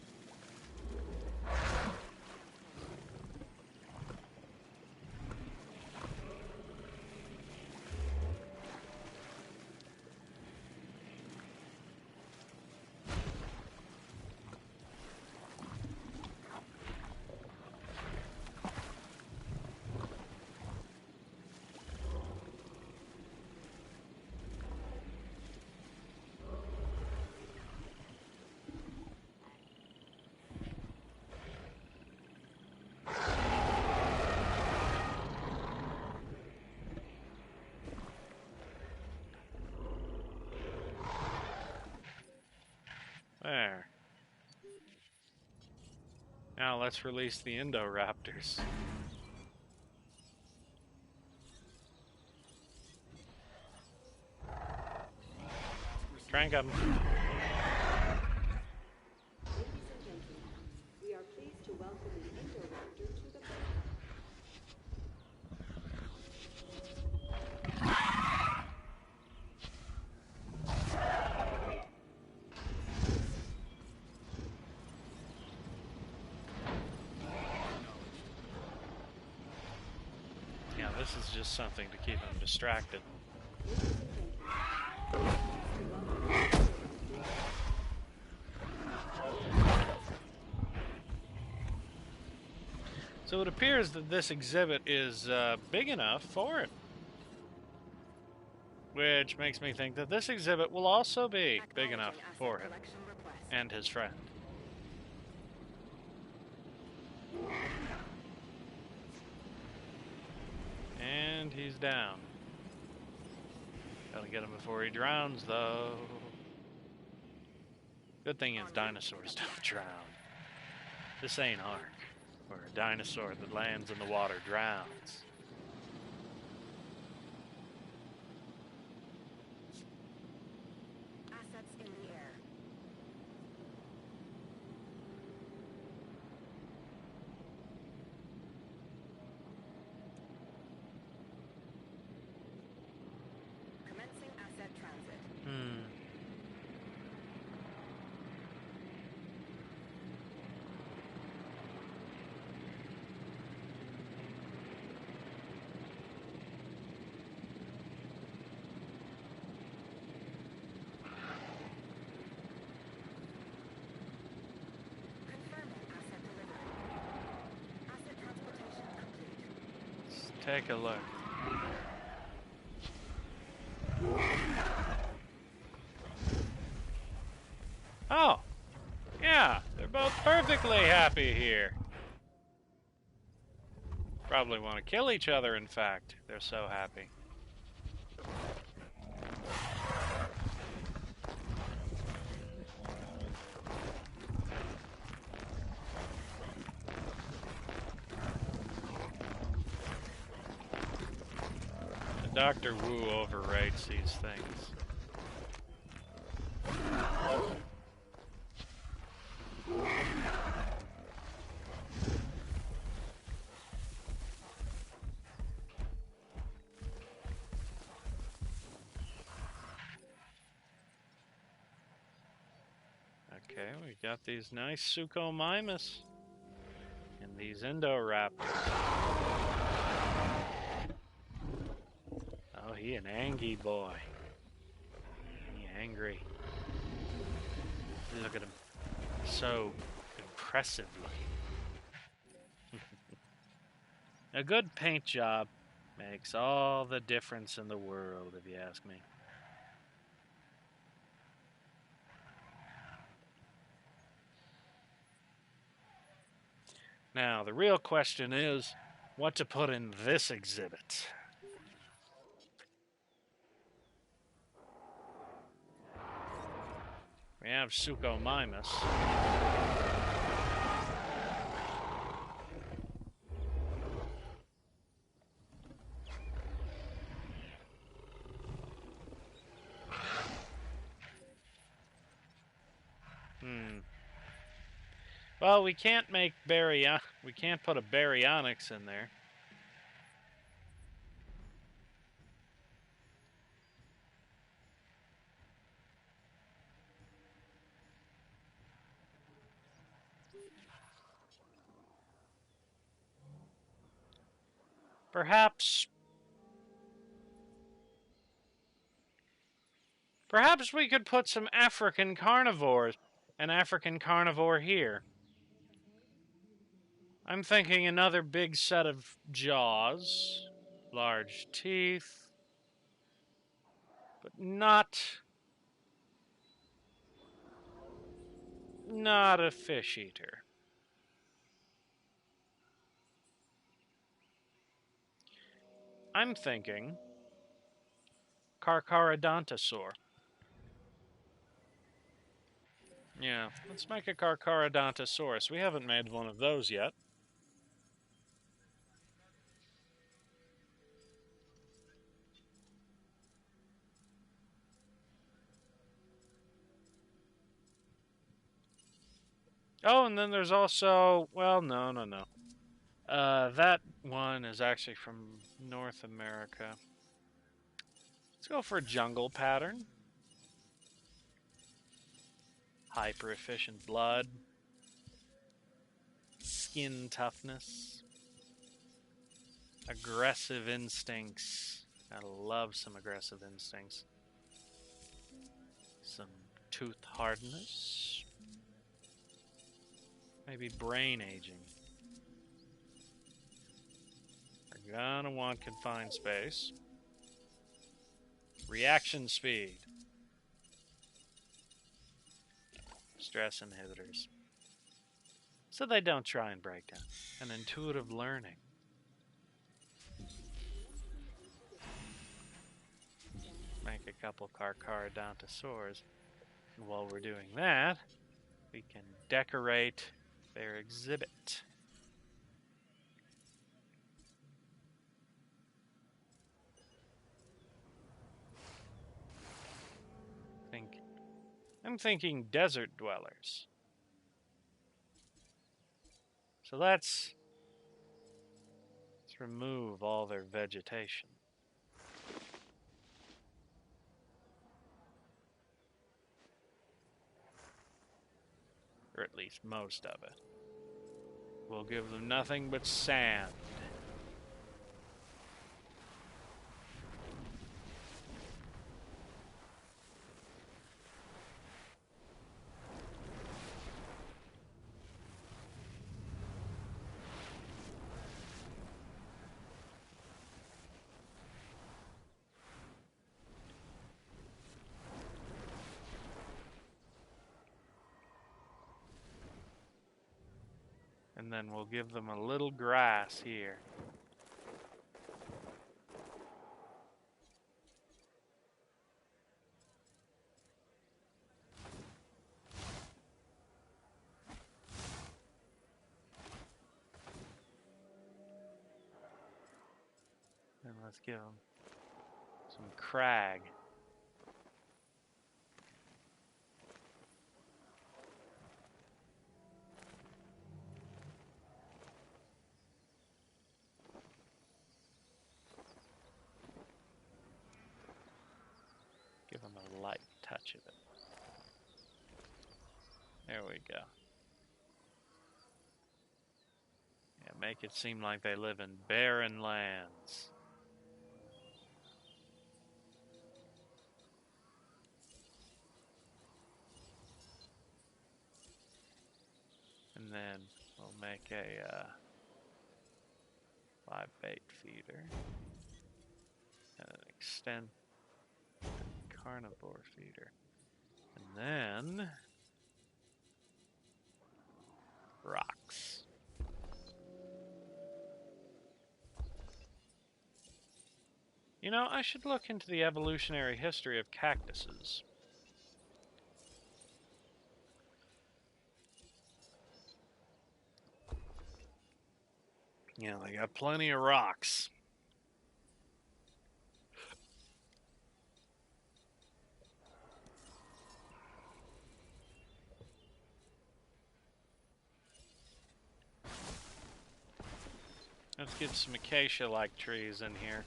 A: Now let's release the Indoraptors. Crank 'em.
C: Ladies and gentlemen, we are pleased to welcome the Indoraptor to the program.
A: Yeah, this is just something to keep him distracted. So it appears that this exhibit is big enough for him. Which makes me think that this exhibit will also be big enough for him and his friend. And he's down. Gotta get him before he drowns, though. Good thing is dinosaurs don't drown. This ain't Ark, where a dinosaur that lands in the water drowns.
D: Assets in the air. Commencing asset transit. Confirming asset delivery. Asset transportation complete.
A: Let's take a look. Oh, yeah, they're both perfectly happy here. Probably want to kill each other, in fact. They're so happy. Dr. Wu overrates these things. Okay, we got these nice Suchomimus and these Indoraptors. Oh, he an angry boy. He angry. Look at him. So impressively. A good paint job makes all the difference in the world, if you ask me. Now, the real question is what to put in this exhibit. We have Suchomimus. Well, we can't make we can't put a baryonyx in there. Perhaps we could put some African carnivores, an African carnivore here. I'm thinking another big set of jaws, large teeth, but not a fish eater. I'm thinking Carcharodontosaur. Yeah, let's make a Carcharodontosaurus. We haven't made one of those yet. Oh, and then there's also, well, no. That one is actually from North America. Let's go for a jungle pattern. Hyper efficient blood. Skin toughness. Aggressive instincts. I love some aggressive instincts. Some tooth hardness. Maybe brain aging. We're gonna want confined space. Reaction speed. Stress inhibitors. So they don't try and break down. And intuitive learning. Make a couple Carcharodontosaurs. And while we're doing that, we can decorate their exhibit. I'm thinking desert dwellers. So let's remove all their vegetation. Or at least most of it. We'll give them nothing but sand. And then we'll give them a little grass here. And let's give them some crag. Give them a light touch of it. There we go. Yeah, make it seem like they live in barren lands. And then we'll make a live bait feeder. And an extend carnivore feeder. And then rocks. You know, I should look into the evolutionary history of cactuses. You know, they got plenty of rocks. Let's get some acacia-like trees in here.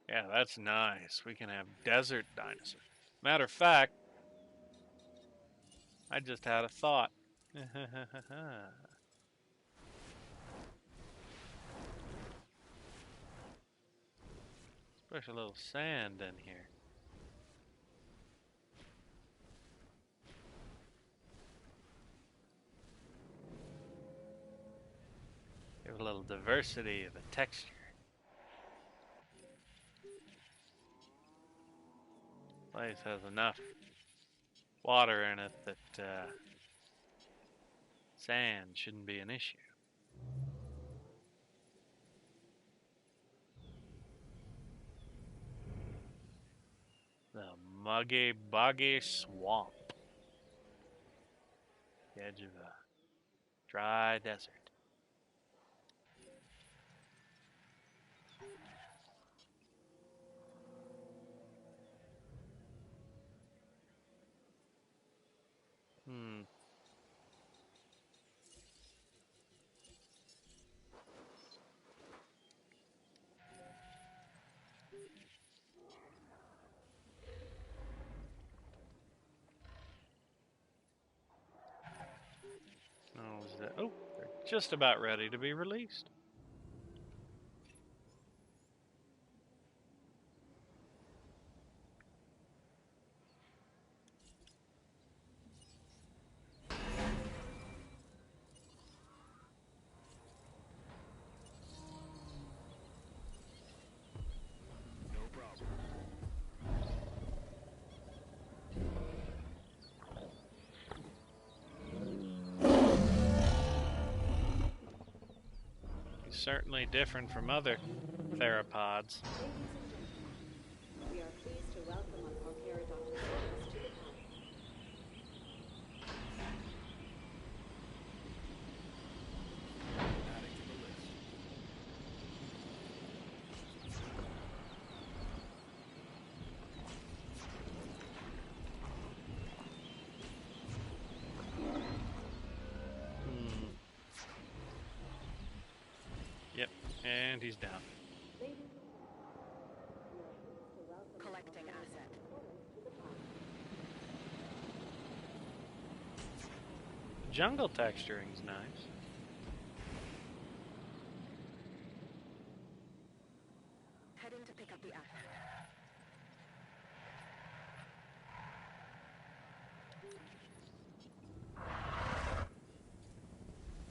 A: Yeah, that's nice. We can have desert dinosaurs. Matter of fact, I just had a thought. Push a little sand in here. Give a little diversity of the texture. Place has enough water in it that sand shouldn't be an issue. muggy, boggy swamp. The edge of a dry desert. Oh, they're just about ready to be released.
B: No problem.
A: He's certainly different from other theropods.
C: We are pleased to welcome our Nigerosaurus to the park.
B: Adding to the list.
A: Yep, and he's down.
D: Collecting asset.
A: The jungle texturing's nice.
D: Heading to pick up the asset.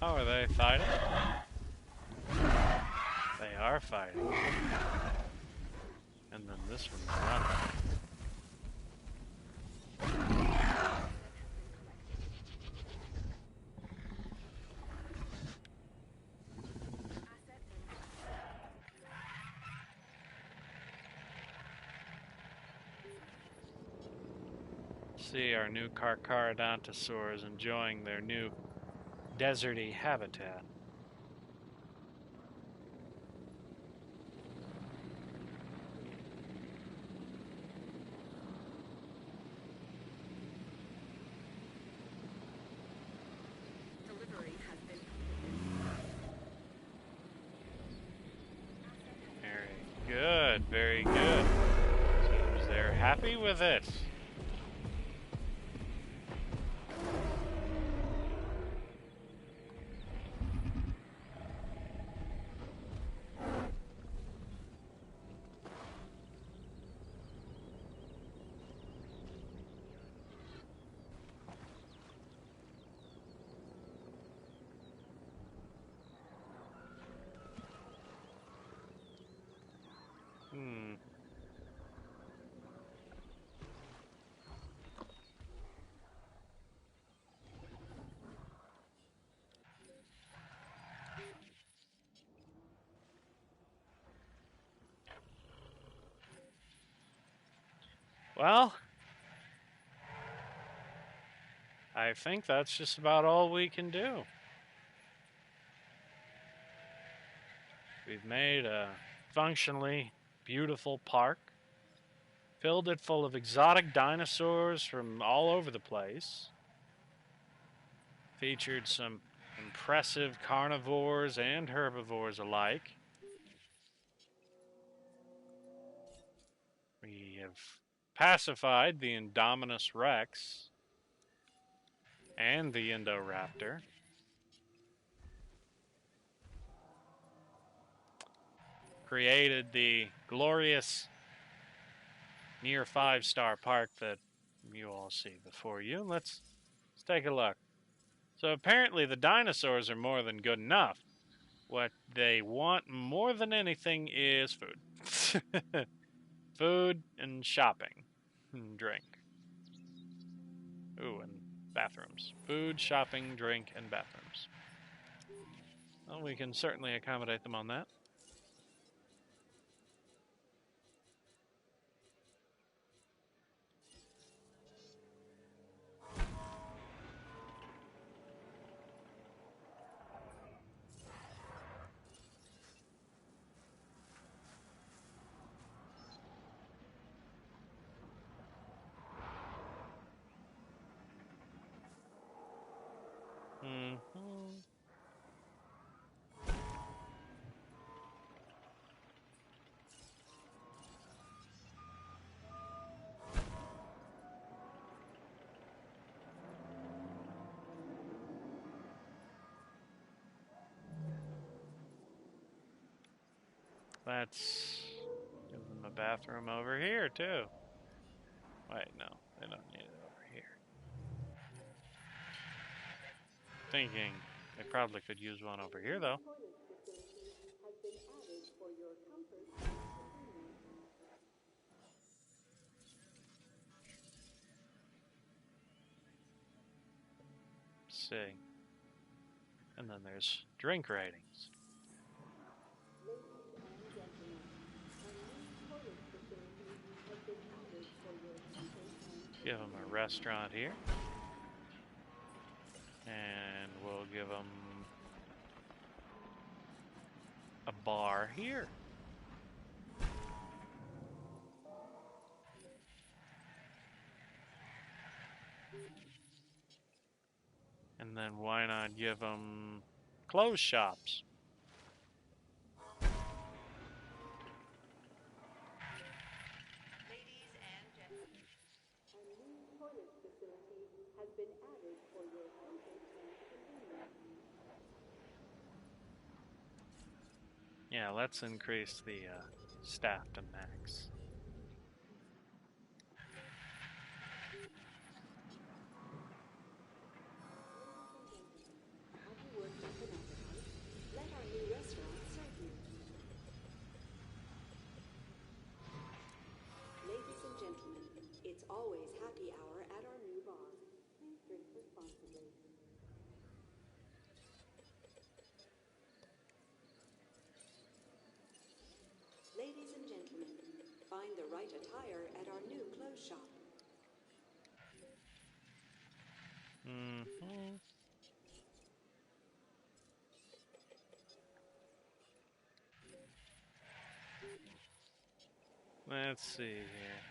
A: Oh, are they fighting? They are fighting. And then this one's running. See our new Carcharodontosaurs enjoying their new deserty habitat.
D: Delivery has been
A: Very good, very good. Seems they're happy with it. Well, I think that's just about all we can do. We've made a functionally beautiful park, filled it full of exotic dinosaurs from all over the place, featured some impressive carnivores and herbivores alike. We have pacified the Indominus Rex and the Indoraptor. Created the glorious near 5-star park that you all see before you. Let's take a look. So apparently the dinosaurs are more than good enough. What they want more than anything is food. Food and shopping. And drink. Ooh, and bathrooms. Food, shopping, drink, and bathrooms. Well, we can certainly accommodate them on that. Let's give them a bathroom over here, too. Wait, no, they don't need it over here. Thinking they probably could use one over here, though.
C: Toilet facility has been added for your comfort and convenience.
A: Let's see. And then there's drink ratings.
C: Ladies and gentlemen, a new toilet facility has been added for your comfort and
A: Give them a restaurant here. And we'll give them a bar here. And then why not give them clothes shops?
D: Ladies and gentlemen.
C: a new toilet facility has been added for your comfort and convenience.
A: Yeah, let's increase the staff to max.
C: Have you worked up an appetite? Let our new restaurant serve you. Ladies and gentlemen, it's always happy hour at our new bar. Please drink responsibly. Ladies and gentlemen, find the right attire at our new clothes shop.
A: Mm-hmm. Let's see here.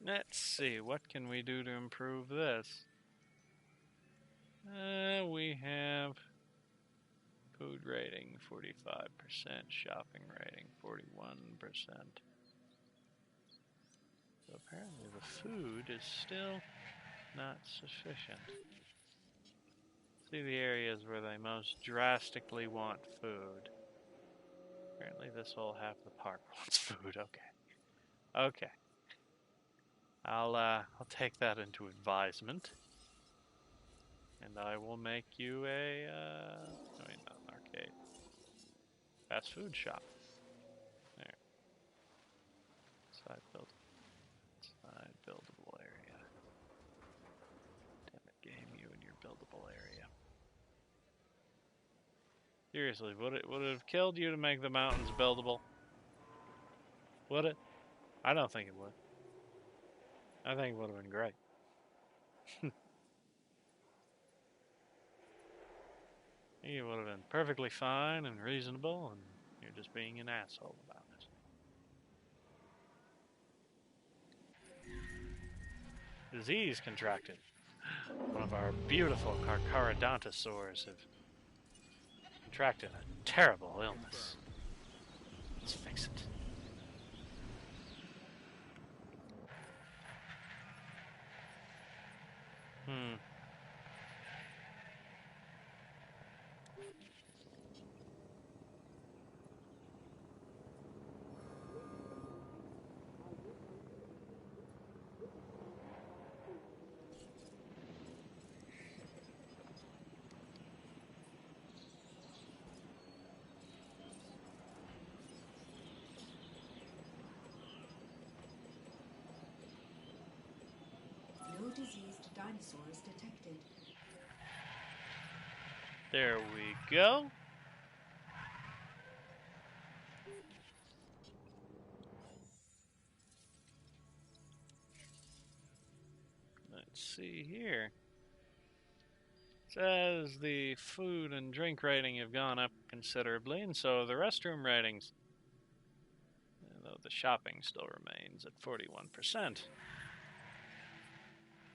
A: Let's see, what can we do to improve this? We have food rating 45%, shopping rating 41%. So apparently the food is still not sufficient. See the areas where they most drastically want food. Apparently this whole half the park wants food. Okay. I'll take that into advisement. And I will make you a not an arcade. Fast food shop. There. Side buildable area. Damn it, game, you and your buildable area. Seriously, would it have killed you to make the mountains buildable? Would it? I don't think it would. I think it would have been great. It would have been perfectly fine and reasonable, and you're just being an asshole about it. Disease contracted. One of our beautiful Carcharodontosaurs have contracted a terrible illness. Let's fix it.
C: No diseased dinosaurs detected.
A: There we go. Let's see here. Says the food and drink rating have gone up considerably, and so the restroom ratings. Though the shopping still remains at 41%.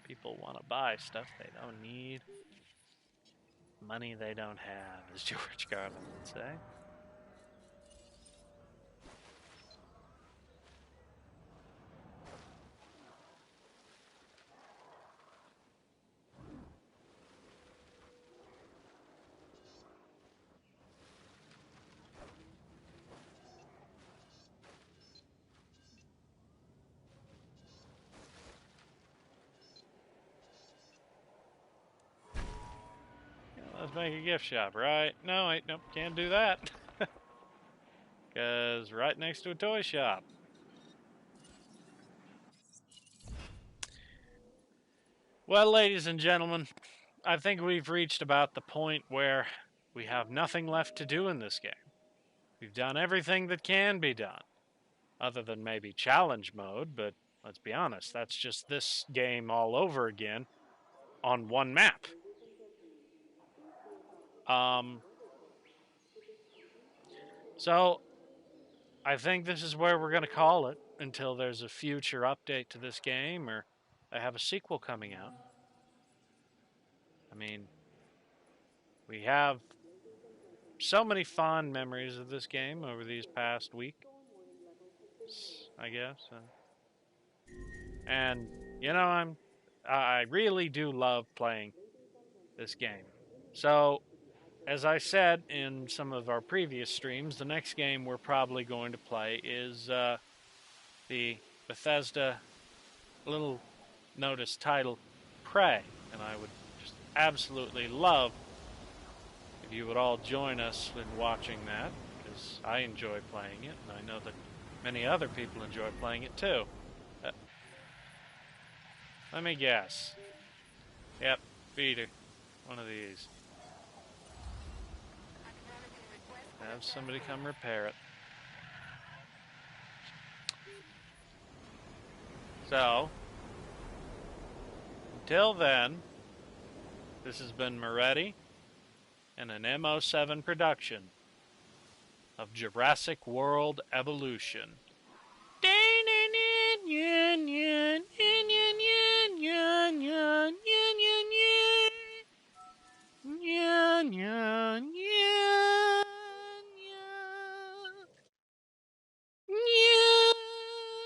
A: People want to buy stuff they don't need. Money they don't have, as George Carlin would say. Let's make a gift shop, right? No, wait, nope, can't do that. Because right next to a toy shop. Well, ladies and gentlemen, I think we've reached about the point where we have nothing left to do in this game. We've done everything that can be done, other than maybe challenge mode, but let's be honest, that's just this game all over again on one map. So I think this is where we're going to call it until there's a future update to this game or they have a sequel coming out. I mean, we have so many fond memories of this game over these past week, I guess. And you know, I really do love playing this game. So, as I said in some of our previous streams, the next game we're probably going to play is the Bethesda little notice title Prey, and I would just absolutely love if you would all join us in watching that, because I enjoy playing it, and I know that many other people enjoy playing it too. Let me guess. Yep, feeder. One of these. Have somebody come repair it. So, until then, this has been Moretti and an M07 production of Jurassic World Evolution.